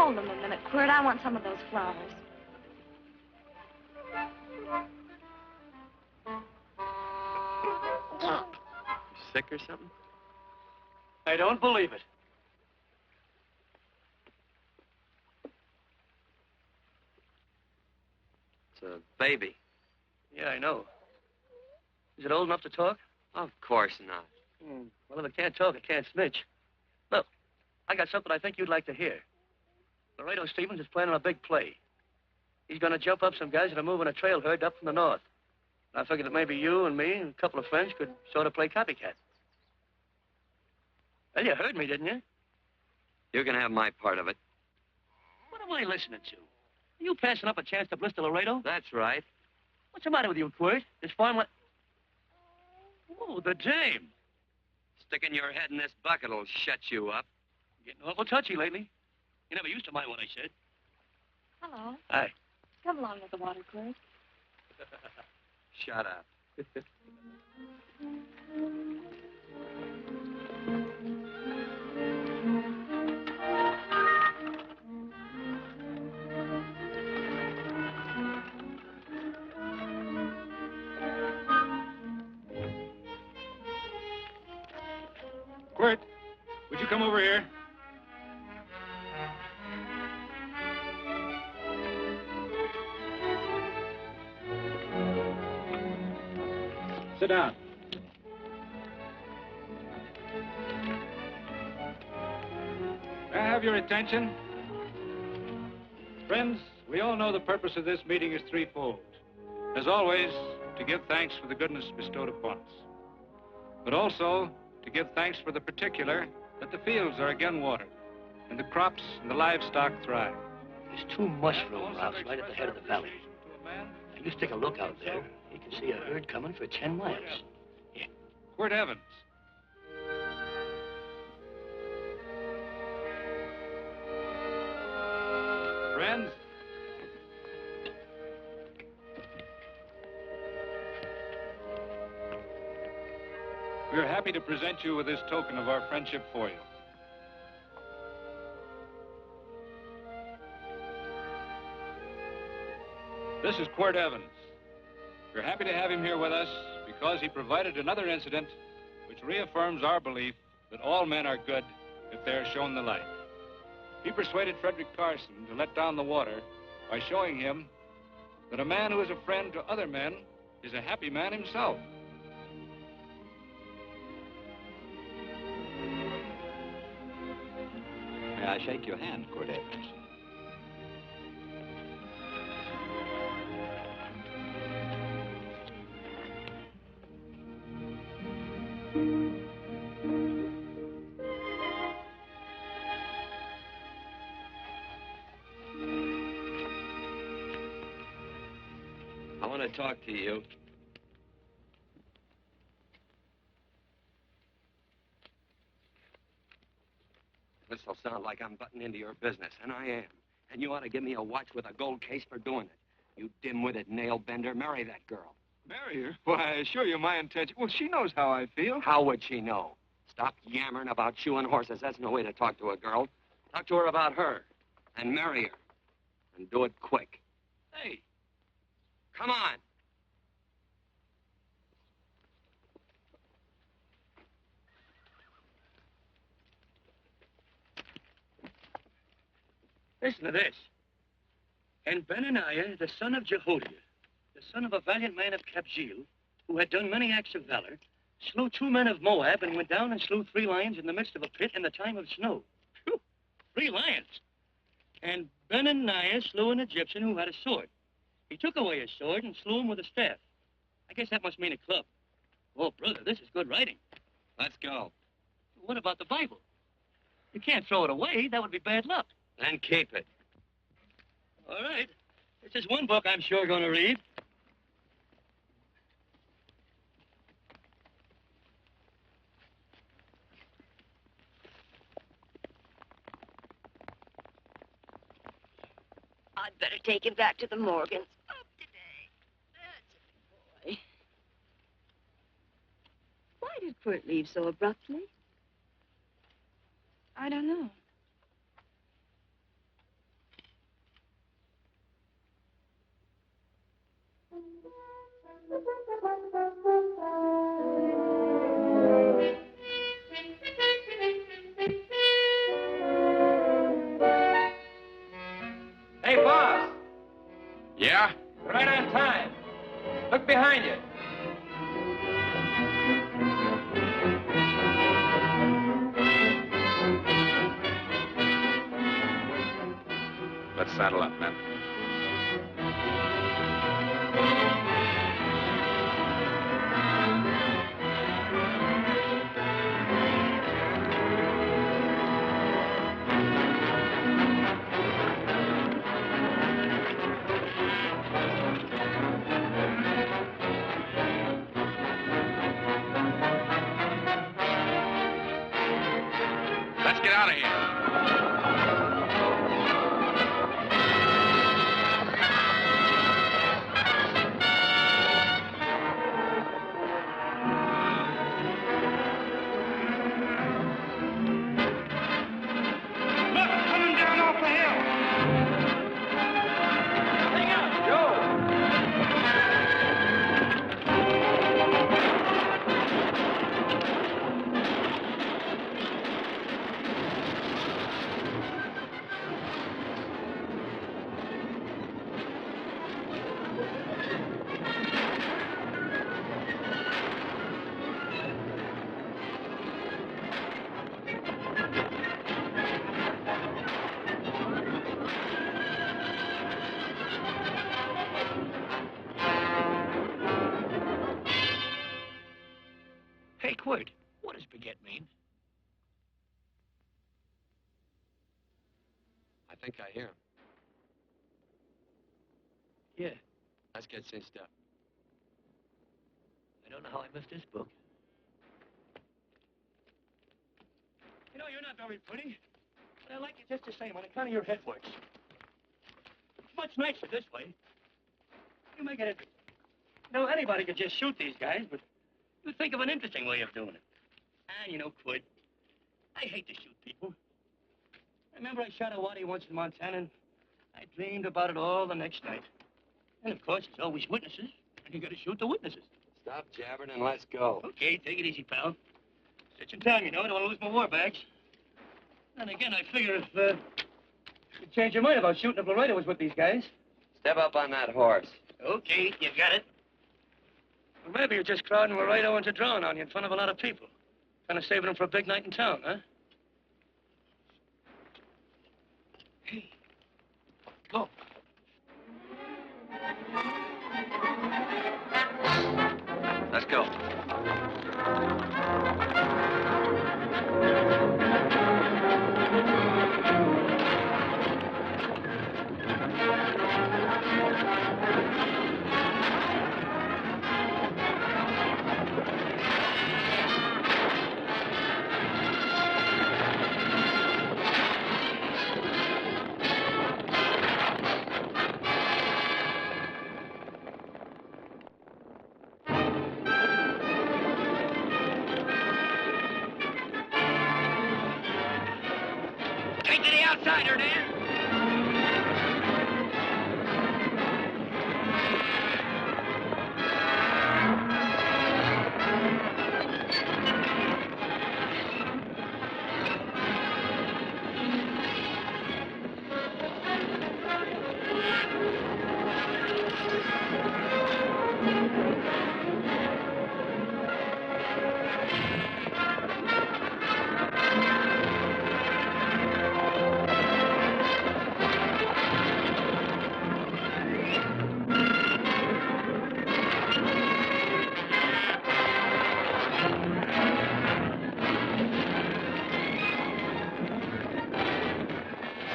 Hold them a minute, Quirt. I want some of those flowers. Sick or something? I don't believe it. It's a baby. Yeah, I know. Is it old enough to talk? Of course not. Well, if it can't talk, it can't snitch. Look, I got something I think you'd like to hear. Laredo Stevens is planning a big play. He's going to jump up some guys that are moving a trail herd up from the north. I figured that maybe you and me and a couple of friends could sort of play copycat. Well, you heard me, didn't you? You can have my part of it. What am I listening to? Are you passing up a chance to blister Laredo? That's right. What's the matter with you, Quirt? This farmland... Oh, the dame. Sticking your head in this bucket will shut you up. Getting awful touchy lately. You never used to mind what I said. Hello. Hi. Come along with the water, Quirt. Shut up. Quirt, would you come over here? Sit down. May I have your attention? Friends, we all know the purpose of this meeting is threefold. As always, to give thanks for the goodness bestowed upon us. But also to give thanks for the particular that the fields are again watered and the crops and the livestock thrive. There's two mushroom routes right at the head of the valley. Now, you stick a look out there, you can see a herd coming for 10 miles. Yeah. Quirt Evans. Friends, we are happy to present you with this token of our friendship for you. This is Quirt Evans. We're happy to have him here with us because he provided another incident which reaffirms our belief that all men are good if they are shown the light. He persuaded Frederick Carson to let down the water by showing him that a man who is a friend to other men is a happy man himself. May I shake your hand, Quirt Evans? want to talk to you. This'll sound like I'm butting into your business, and I am. And you ought to give me a watch with a gold case for doing it. You dim-witted nail-bender. Marry that girl. Marry her? Why, I assure you my intention... Well, she knows how I feel. How would she know? Stop yammering about shoeing horses. That's no way to talk to a girl. Talk to her about her. And marry her. And do it quick. Hey, come on. Listen to this. And Benaniah, the son of Jehoiada, the son of a valiant man of Kabzeel, who had done many acts of valor, slew 2 men of Moab and went down and slew 3 lions in the midst of a pit in the time of snow. Whew, 3 lions. And Benaniah slew an Egyptian who had a sword. He took away his sword and slew him with a staff. I guess that must mean a club. Oh, brother, this is good writing. Let's go. What about the Bible? You can't throw it away. That would be bad luck. Then keep it. All right. This is one book I'm sure going to read. I'd better take him back to the Morgans. Up today. That's a good boy. Why did Quirt leave so abruptly? I don't know. Hey, boss. Yeah? Right on time. Look behind you. Let's saddle up, men. Let's get out of here. Hey, Quirt, what does beget mean? I think I hear him. Yeah, Let's get cinched up. I don't know how I missed this book. You know, you're not very pretty, but I like you just the same on account of your head works. It's much nicer this way. You make it interesting. You know, anybody could just shoot these guys, but you think of an interesting way of doing it. And you know, Quirt, I hate to shoot people. I remember I shot a waddy once in Montana, and I dreamed about it all the next night. And of course, there's always witnesses, and you gotta shoot the witnesses. Stop jabbering and let's go. Okay, take it easy, pal. Such a time, you know. I don't want to lose my war bags. And again, I figure if you change your mind about shooting if Laredo was with these guys. Step up on that horse. Okay, you got it. Well, maybe you're just crowding Laredo into drawing on you in front of a lot of people. Kind of saving them for a big night in town, huh? Hey, go. Let's go. inside her, Dan.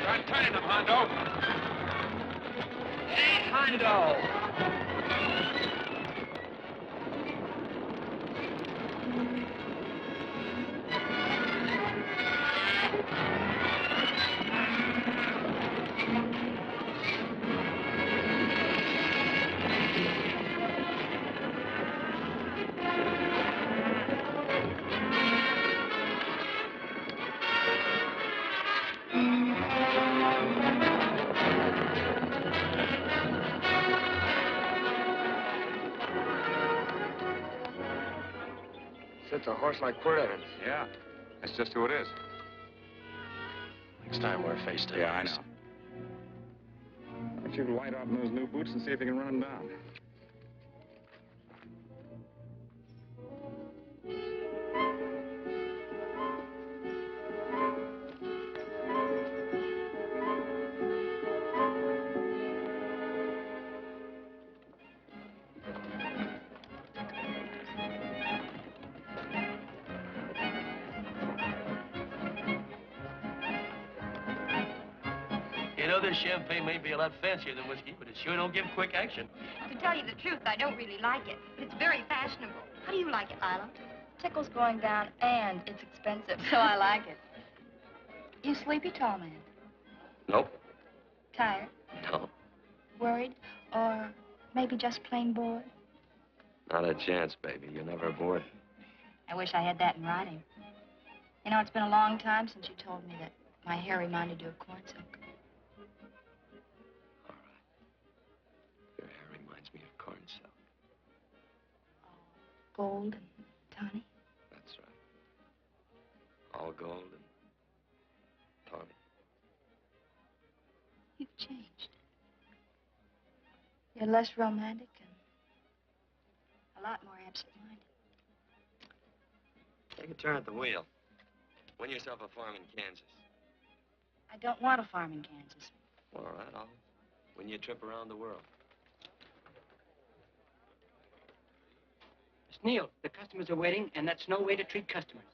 Start turning them, Hondo. Hey, Hondo. It's a horse like Quirt Evans. Yeah, that's just who it is. Next time we're face to face. Yeah, I know. Why don't you light out in those new boots and see if you can run him down? You know, this champagne may be a lot fancier than whiskey, but it sure don't give quick action. To tell you the truth, I don't really like it. But it's very fashionable. How do you like it, Lila? Tickle's going down, and it's expensive, so I like it. You sleepy, tall man? Nope. Tired? No. Worried? Or maybe just plain bored? Not a chance, baby. You're never bored. I wish I had that in writing. You know, it's been a long time since you told me that my hair reminded you of corn silk. All right. Your hair reminds me of corn silk. Gold and tawny. That's right. All gold and tawny. You've changed. You're less romantic and a lot more absent-minded. Take a turn at the wheel. Win yourself a farm in Kansas. I don't want a farm in Kansas. All right, I'll win you a trip around the world. Miss Neal, the customers are waiting, and that's no way to treat customers.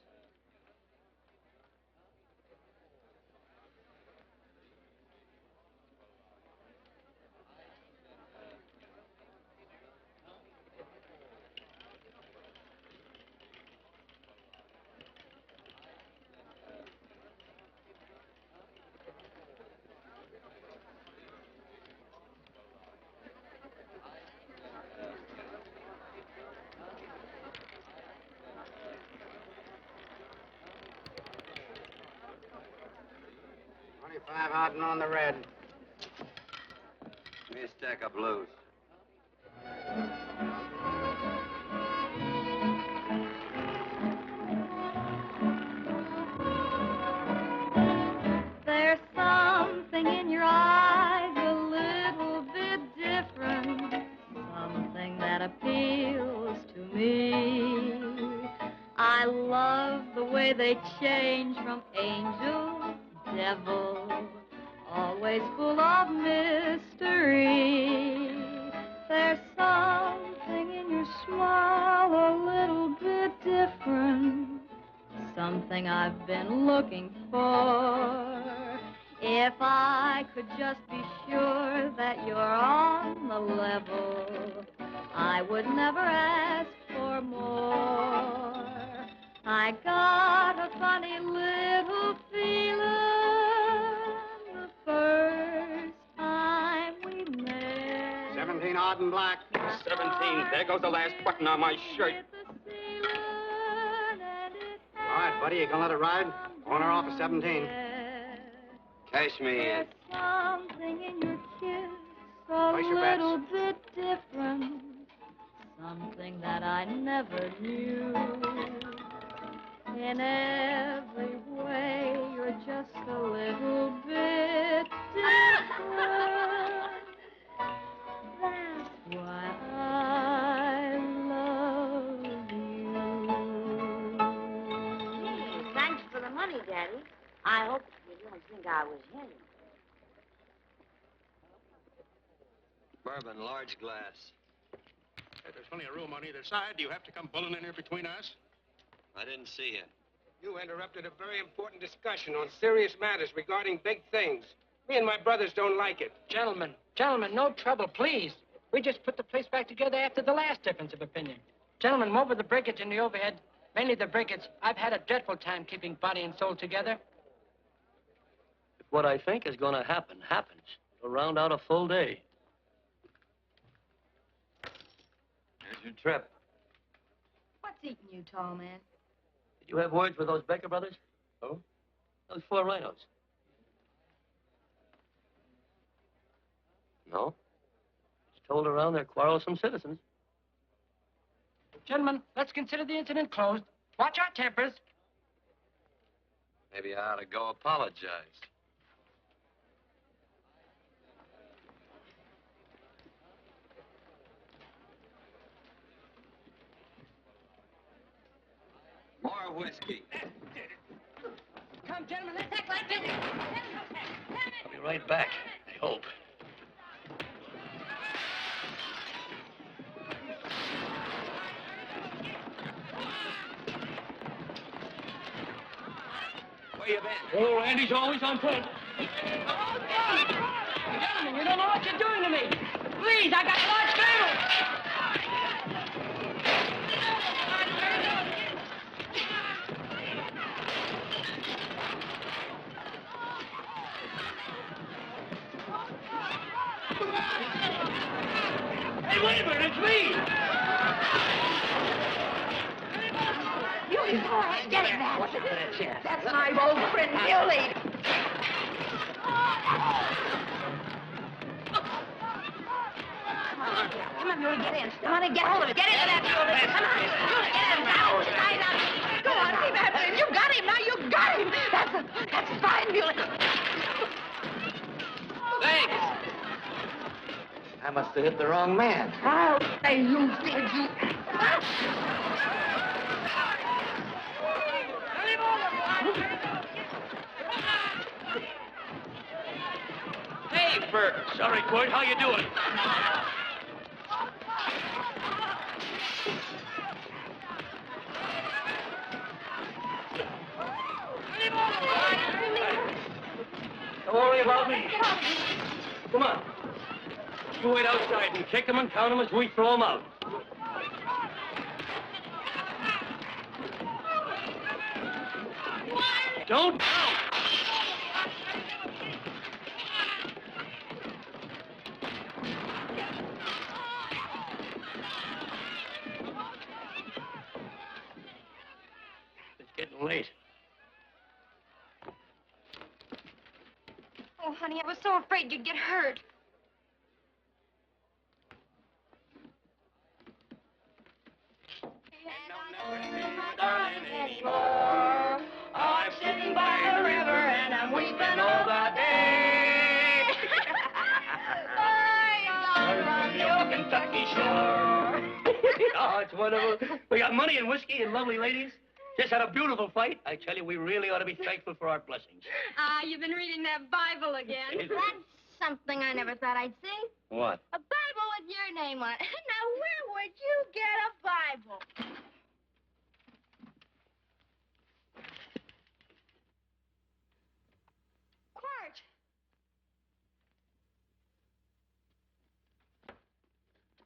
Hardened on the red. Give me a stack of blues. There's something in your eyes a little bit different, something that appeals to me. I love the way they change from angel to devil, always full of mystery. There's something in your smile a little bit different, something I've been looking for. If I could just be sure that you're on the level, I would never ask for more. I got a funny little feeling the first time we met. 17 odd and black. 17. There goes the last button on my shirt. All right, buddy, you gonna let it ride? On or off of 17? Pass me in. There's something in your kiss a Place your bets. little bit different. Something that I never knew. In every way, you're just a little bit different. That's why I love you. Thanks for the money, Daddy. I hope you don't think I was him. Bourbon, large glass. Hey, there's plenty of room on either side. Do you have to come pulling in here between us? I didn't see you. You interrupted a very important discussion on serious matters regarding big things. Me and my brothers don't like it. Gentlemen, no trouble, please. We just put the place back together after the last difference of opinion. Gentlemen, over the breakage and the overhead, mainly the breakage, I've had a dreadful time keeping body and soul together. If what I think is going to happen happens, it'll round out a full day. Here's your trip. What's eating you, tall man? Did you have words with those Baker brothers? Oh? Those 4 rhinos. No. It's told around they're quarrelsome citizens. Gentlemen, let's consider the incident closed. Watch our tempers. Maybe I ought to go apologize. More whiskey. Come, gentlemen, let's act like this. I'll be right back, I hope. Where you been? Oh, Randy's always on point. Gentlemen, you don't know what you're doing to me. Please, I got a large family. Hey, wait a minute, it's me! Muley, boy, get it back. What's it for that chest? That's my old friend, Muley. Come on, Muley, get in. Come on and get hold of it. Get into that, Muley. Come on. Muley, get in. Now, stand up. Go on, keep after him. You got him. Now you got him. That's fine, Muley. Thanks. I must have hit the wrong man. Oh, hey, you did, you. Hey, Bert. Sorry, Quirt. How you doing? Don't worry about me. Come on. You wait outside and kick them and count them as we throw them out. Don't count. It's getting late. Oh, honey, I was so afraid you'd get hurt. Anymore. I'm sitting by the river and I'm weeping all the day. From your Kentucky shore. Oh, it's wonderful. We got money and whiskey and lovely ladies. Just had a beautiful fight. I tell you, we really ought to be thankful for our blessings. You've been reading that Bible again. That's something I never thought I'd see. What? A Bible with your name on it. Now, where would you get a Bible? Quirt.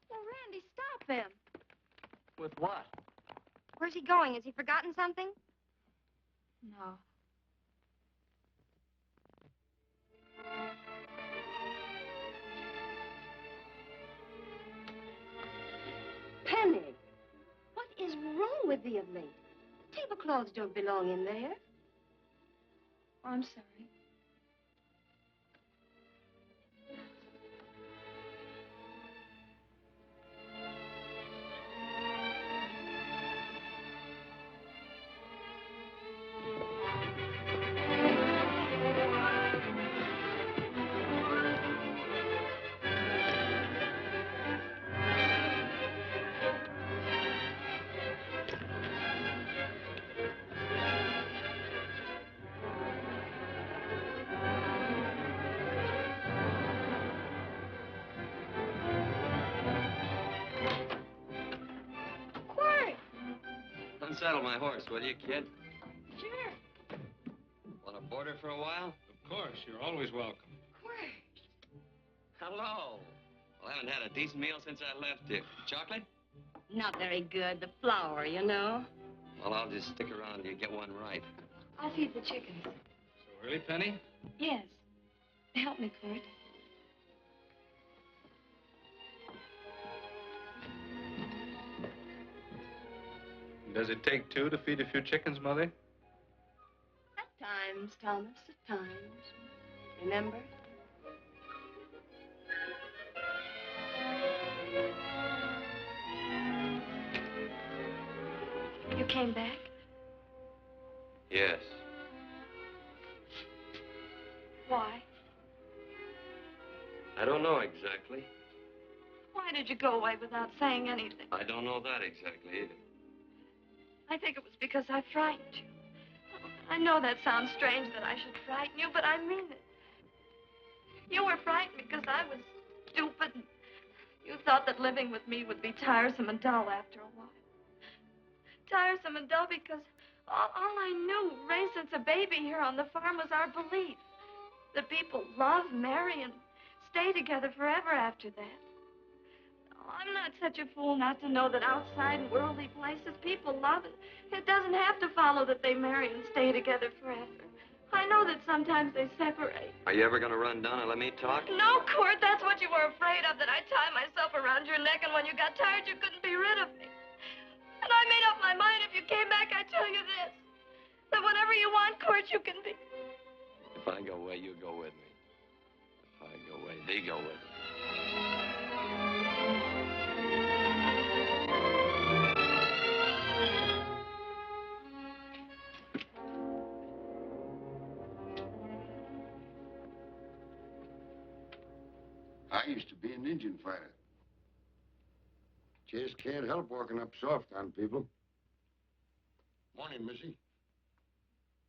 Well, Randy, stop him. With what? Where's he going? Has he forgotten something? No. Penny, what is wrong with thee of late? Tablecloths don't belong in there. Oh, I'm sorry. unsaddle my horse, will you, kid? Sure. Want to board her for a while? Of course, you're always welcome. Hello. Well, I haven't had a decent meal since I left you. Chocolate? Not very good. The flour, you know. Well, I'll just stick around till you get one right. I'll feed the chickens. So early, Penny? Yes. Help me, Quirt. Does it take two to feed a few chickens, Mother? At times, Thomas, at times. Remember? You came back? Yes. Why? I don't know exactly. Why did you go away without saying anything? I don't know that exactly either. I think it was because I frightened you. I know that sounds strange that I should frighten you, but I mean it. You were frightened because I was stupid. You thought that living with me would be tiresome and dull after a while. Tiresome and dull because all I knew, raised since a baby here on the farm, was our belief that people love, marry, and stay together forever after that. Oh, I'm not such a fool not to know that outside in worldly places people love, and it doesn't have to follow that they marry and stay together forever. I know that sometimes they separate. Are you ever going to run down and let me talk? No, Quirt, that's what you were afraid of, that I'd tie myself around your neck, and when you got tired, you couldn't be rid of me. And I made up my mind if you came back, I'd tell you this, that whatever you want, Quirt, you can be. If I go away, you go with me. If I go away, they go with me. I used to be an Indian fighter. Just can't help walking up soft on people. Morning, Missy.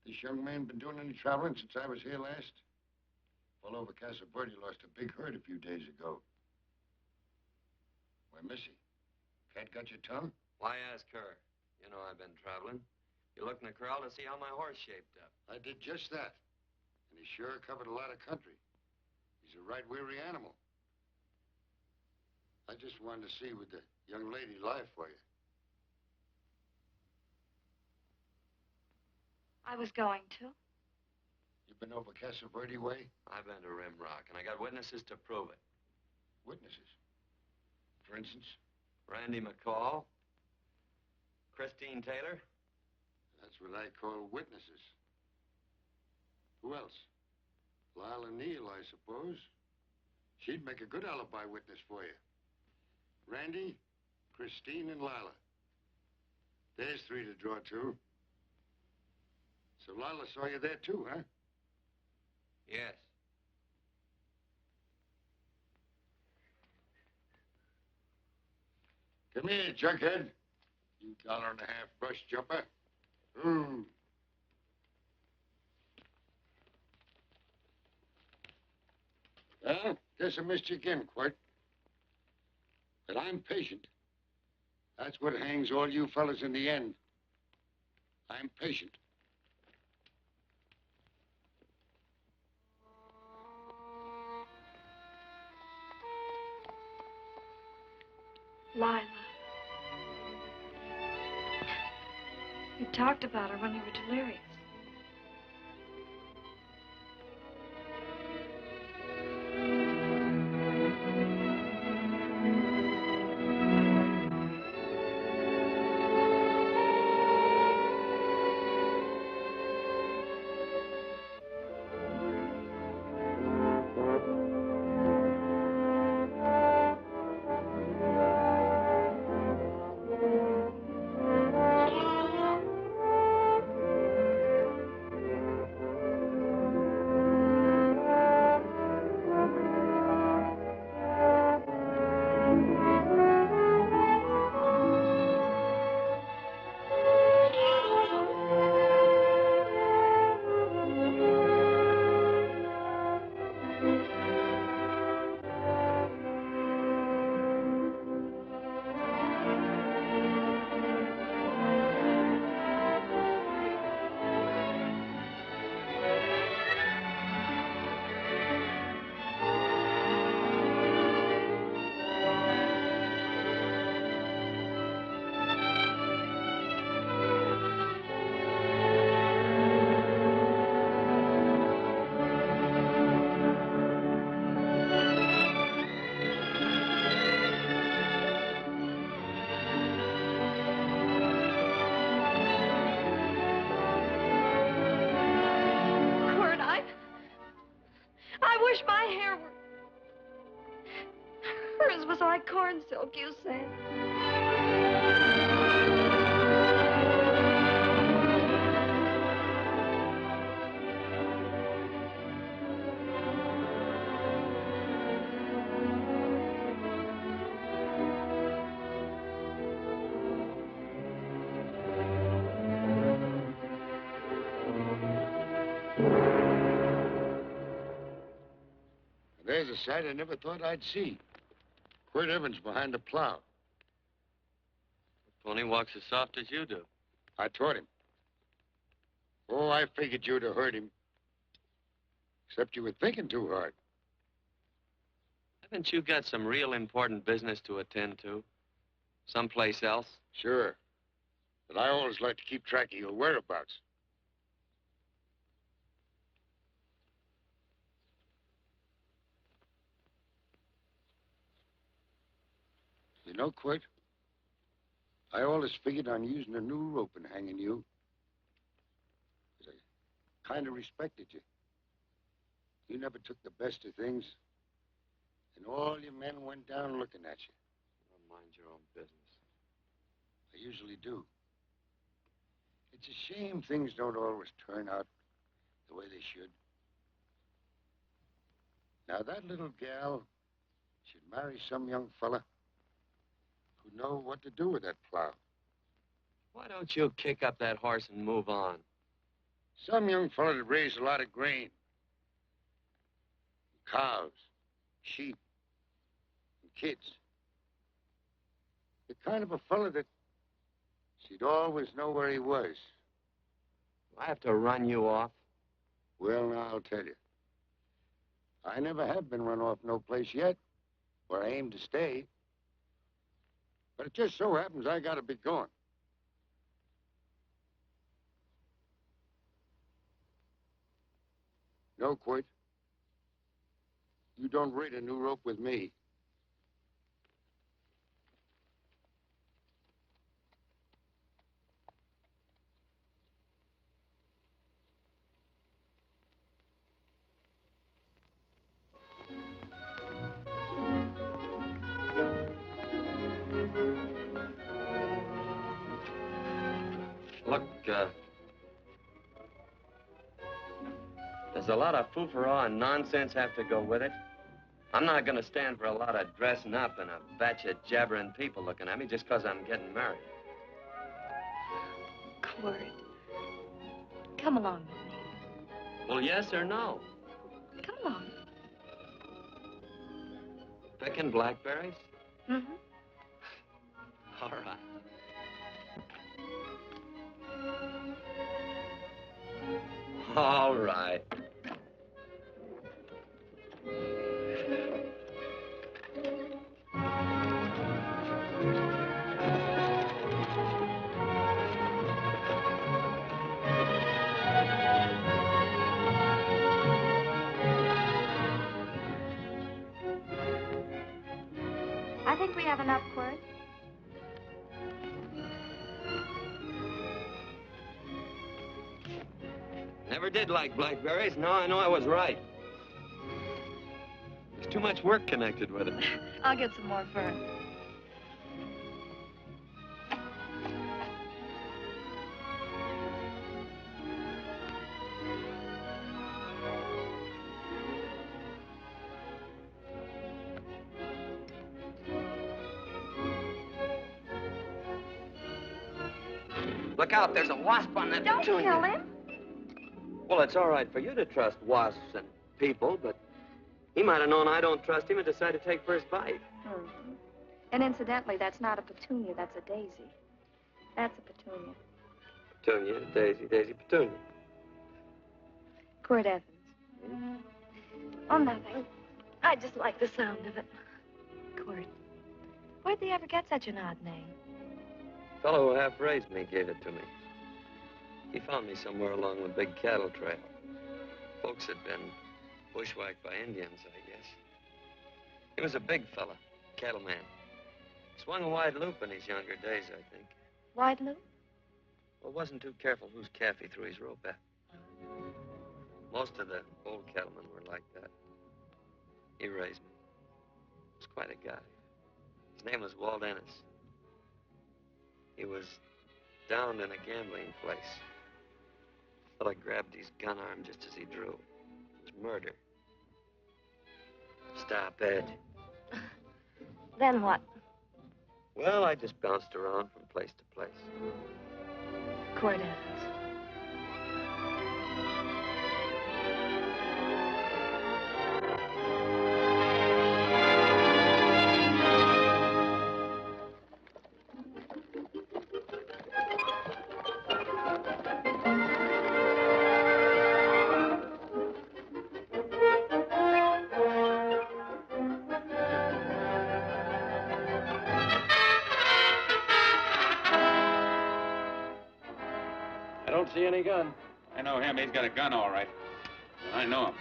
This young man been doing any traveling since I was here last? Well, over Casa Verde lost a big herd a few days ago. Why, Missy, cat got your tongue? Why ask her? You know I've been traveling. You looked in the corral to see how my horse shaped up. I did just that. And he sure covered a lot of country. He's a right weary animal. I just wanted to see would the young lady lie for you. I was going to. You been over Casa Verde way? I've been to Rimrock, and I got witnesses to prove it. Witnesses? For instance? Randy McCall, Christine Taylor. That's what I call witnesses. Who else? Lila Neal, I suppose. She'd make a good alibi witness for you. Randy, Christine, and Lila. There's three to draw to. So Lila saw you there too, huh? Yes. Come here, junkhead. You $1.50 brush jumper. Ooh. Well, guess I missed you again, Quirt. But I'm patient. That's what hangs all you fellas in the end. I'm patient. Lila. You talked about her when you were delirious. was like corn silk, you said. There's a sight I never thought I'd see. Quirt Evans behind the plow. The pony walks as soft as you do. I taught him. Oh, I figured you'd have heard him. Except you were thinking too hard. Haven't you got some real important business to attend to? Someplace else? Sure. But I always like to keep track of your whereabouts. You know, Quirt, I always figured on using a new rope and hanging you. 'Cause I kind of respected you. You never took the best of things, and all your men went down looking at you. Don't mind your own business. I usually do. It's a shame things don't always turn out the way they should. Now, that little gal should marry some young fella who know what to do with that plow. Why don't you kick up that horse and move on? Some young fella that raised a lot of grain. Cows, sheep, and kids. The kind of a fella that she'd always know where he was. Do I have to run you off? Well, now, I'll tell you. I never have been run off no place yet where I aim to stay. But it just so happens I gotta be going. No, Quirt. You don't raid a new rope with me. Look, there's a lot of foo-for-all and nonsense have to go with it. I'm not going to stand for a lot of dressing up and a batch of jabbering people looking at me just because I'm getting married. Quirt, come along with me. Well, yes or no? Come along. Picking blackberries? Mm-hmm. All right. All right. I think we have enough, Quirt. Never did like blackberries. Now I know I was right. There's too much work connected with it. I'll get some more fern. Look out, there's a wasp on that Don't petunia. kill him. Well, it's all right for you to trust wasps and people, but he might have known I don't trust him and decided to take first bite. Mm-hmm. And incidentally, that's not a petunia, that's a daisy. That's a petunia. Petunia, daisy, daisy, petunia. Quirt Evans. Oh, nothing. I just like the sound of it. Quirt, where'd they ever get such an odd name? The fellow who half raised me gave it to me. He found me somewhere along the big cattle trail. Folks had been bushwhacked by Indians, I guess. He was a big fella, cattleman. Swung a wide loop in his younger days, I think. Wide loop? Well, wasn't too careful whose calf he threw his rope at. Most of the old cattlemen were like that. He raised me. Was quite a guy. His name was Walt Ennis. He was down in a gambling place. Fella grabbed his gun arm just as he drew. It was murder. Stop, Ed. Then what? Well, I just bounced around from place to place. Quirt Evans. I don't see any gun. I know him. He's got a gun, all right. I know him.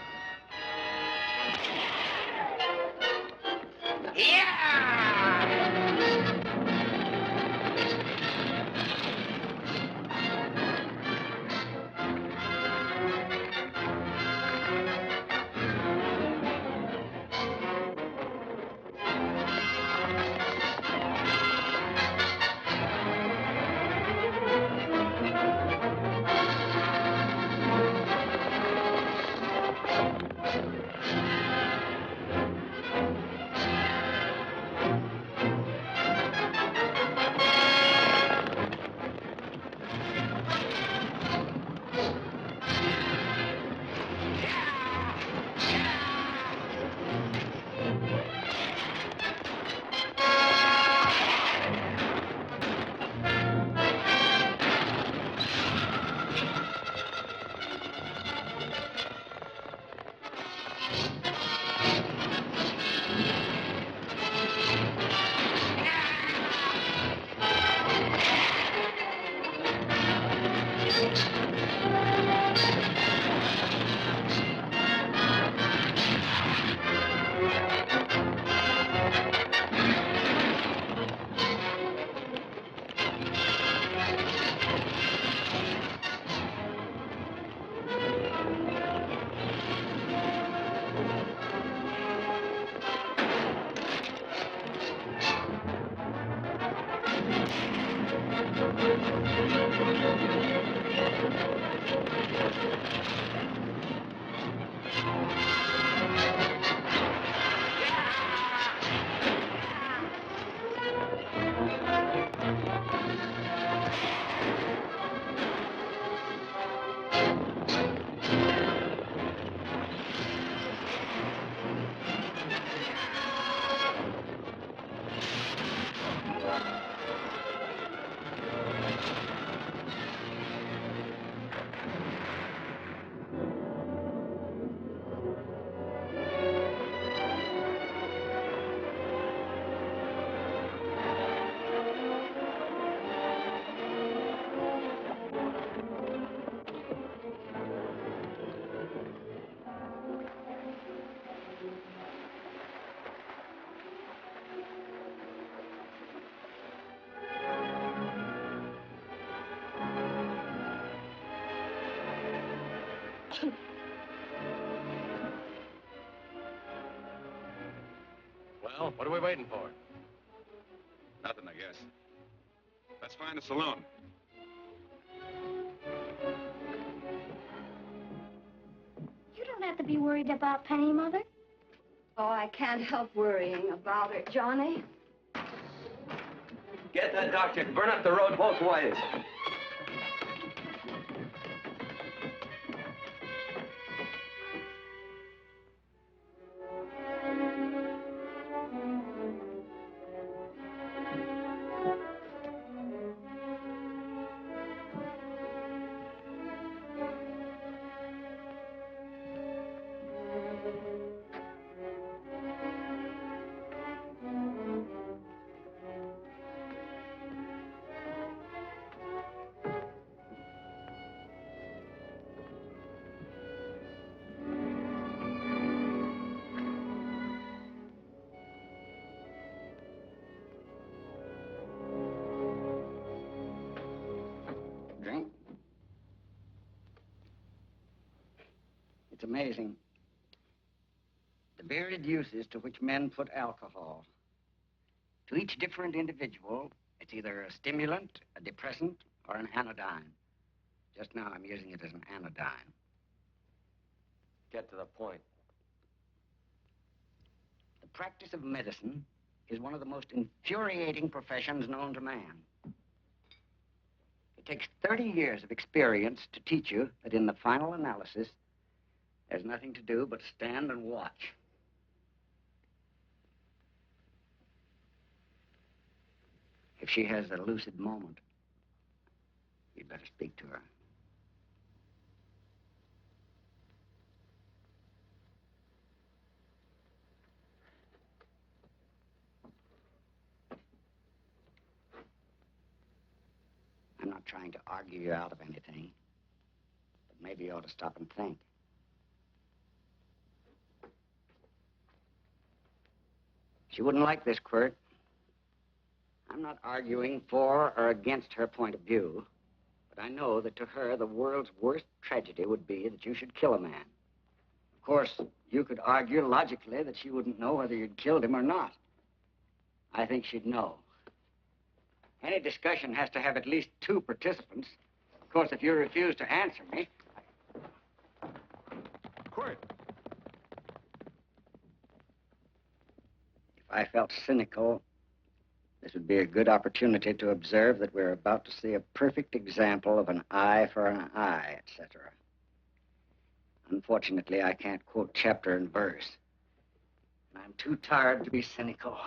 Well, what are we waiting for? Nothing, I guess. Let's find a saloon. You don't have to be worried about Penny, Mother. Oh, I can't help worrying about her, Johnny. Get that doctor. Burn up the road both ways. Drink? It's amazing. The varied uses to which men put alcohol. To each different individual, it's either a stimulant, a depressant, or an anodyne. Just now, I'm using it as an anodyne. Get to the point. The practice of medicine is one of the most infuriating professions known to man. It takes 30 years of experience to teach you that in the final analysis, there's nothing to do but stand and watch. If she has a lucid moment, you'd better speak to her. I'm not trying to argue you out of anything, but maybe you ought to stop and think. She wouldn't like this, Quirt. I'm not arguing for or against her point of view, but I know that to her, the world's worst tragedy would be that you should kill a man. Of course, you could argue logically that she wouldn't know whether you'd killed him or not. I think she'd know. Any discussion has to have at least 2 participants. Of course, if you refuse to answer me... Quirt. If I felt cynical, this would be a good opportunity to observe that we're about to see a perfect example of an eye for an eye, etc. Unfortunately, I can't quote chapter and verse. And I'm too tired to be cynical.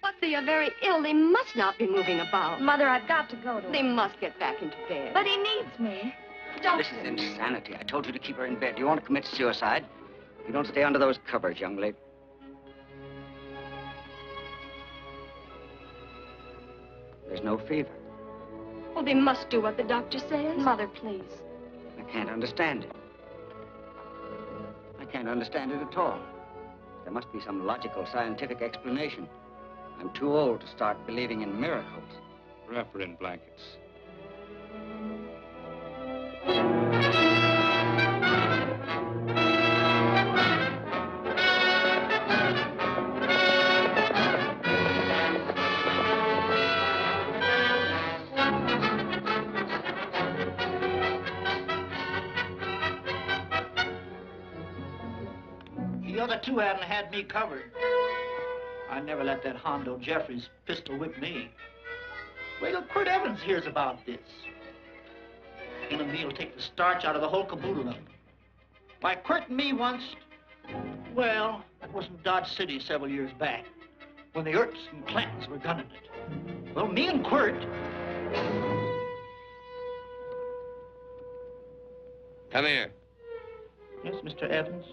But they are very ill. They must not be moving about. Mother, I've got to go to They him. must get back into bed. But he needs me. Don't. This is insanity. I told you to keep her in bed. You want to commit suicide? You don't stay under those covers, young lady. There's no fever. Well, they must do what the doctor says. Mother, please. I can't understand it. I can't understand it at all. There must be some logical, scientific explanation. I'm too old to start believing in miracles. Wrap her in blankets. The other 2 haven't had me covered. I never let that Hondo Jeffries pistol whip me. Wait till Quirt Evans hears about this. Him and me'll take the starch out of the whole caboodle of them. Why, Quirt and me once, well, that was in Dodge City several years back, when the Erts and Clantons were gunning it. Well, me and Quirt... Come here. Yes, Mr. Evans?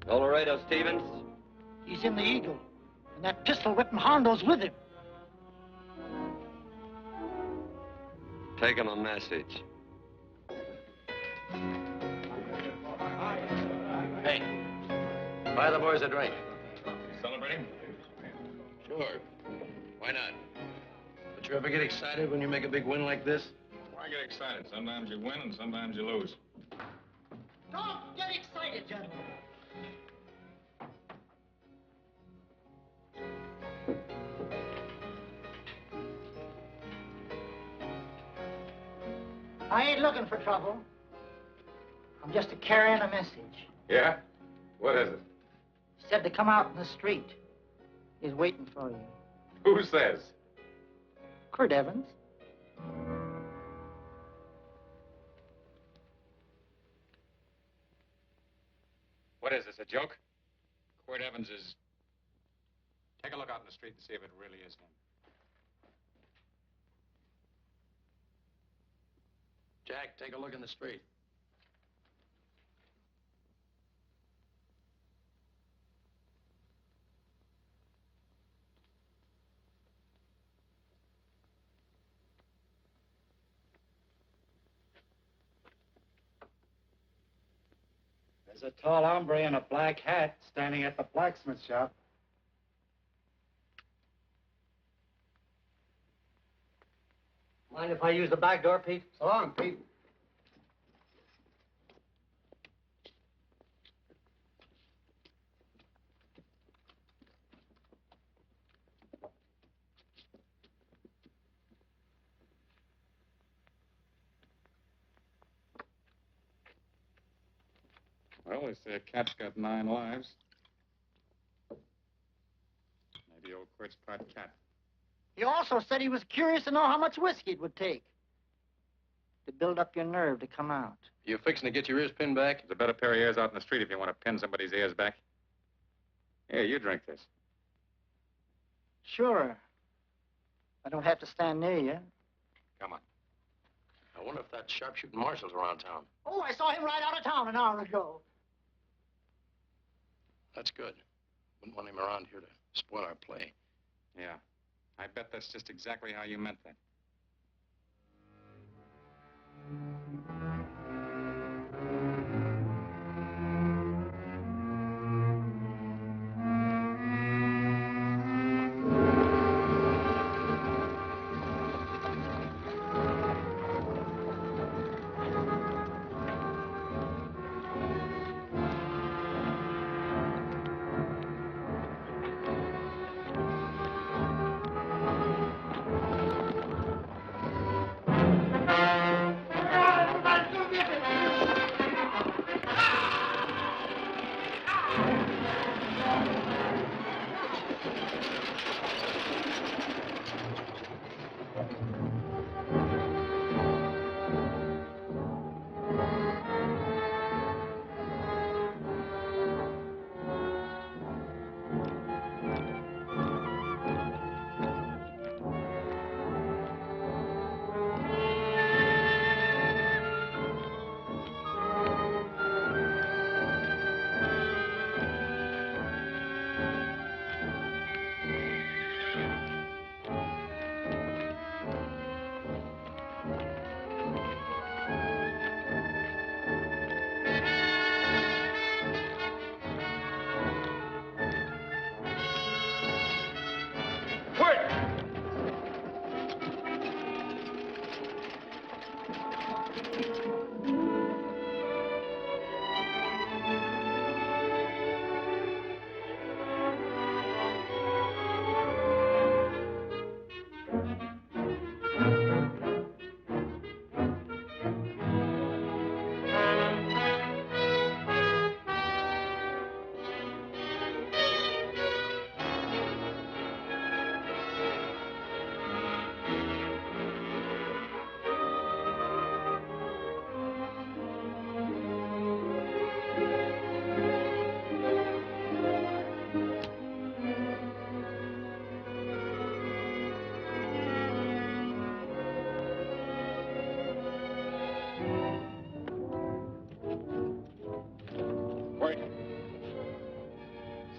Laredo Stevens? He's in the Eagle, and that pistol-whipping Hondo's with him. Take him a message. Hey, buy the boys a drink. Celebrating? Sure. Why not? But you ever get excited when you make a big win like this? Why get excited? Sometimes you win and sometimes you lose. Don't get excited, gentlemen. I ain't looking for trouble. I'm just carrying a message. Yeah? What is it? He said to come out in the street. He's waiting for you. Who says? Quirt Evans. What is this, a joke? Quirt Evans is... Take a look out in the street and see if it really is him. Jack, take a look in the street. There's a tall hombre in a black hat standing at the blacksmith shop. Mind if I use the back door, Pete? So long, Pete. Well, they say a cat's got 9 lives. Maybe old Quirt's part cat. He also said he was curious to know how much whiskey it would take to build up your nerve to come out. You fixing to get your ears pinned back? There's a better pair of ears out in the street if you want to pin somebody's ears back. Here, you drink this. Sure. I don't have to stand near you. Come on. I wonder if that sharpshooting marshal's around town. Oh, I saw him ride out of town an hour ago. That's good. Wouldn't want him around here to spoil our play. Yeah. I bet that's just exactly how you meant that.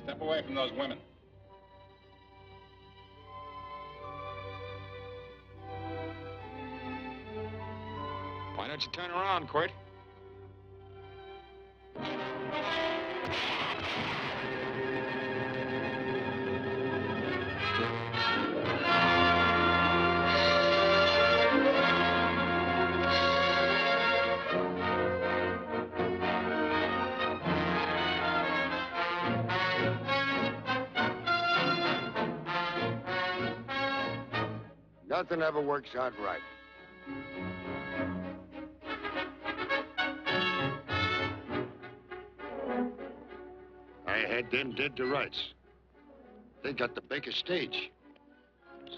Step away from those women. Why don't you turn around, Quirt? Nothing ever works out right. I had them dead to rights. They got the Baker stage.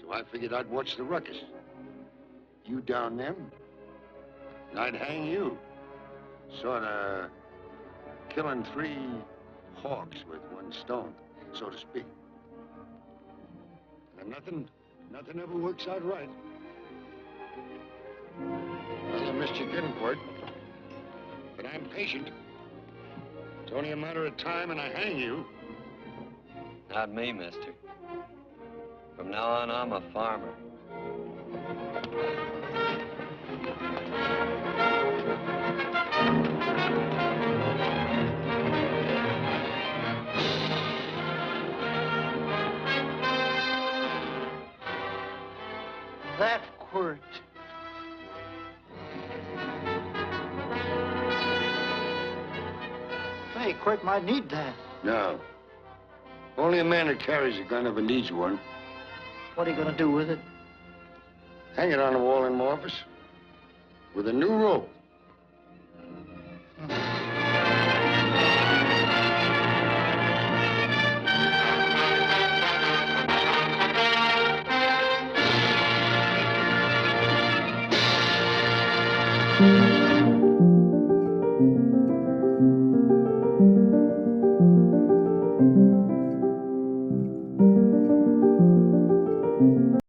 So I figured I'd watch the ruckus. You down them, and I'd hang you. Sort of killing 3 hawks with 1 stone, so to speak. And nothing ever works out right. Well, I missed you getting, Quirt. But I'm patient. It's only a matter of time and I hang you. Not me, mister. From now on, I'm a farmer. Hey, Quirt might need that. No. Only a man that carries a gun ever needs one. What are you going to do with it? Hang it on the wall in my office with a new rope.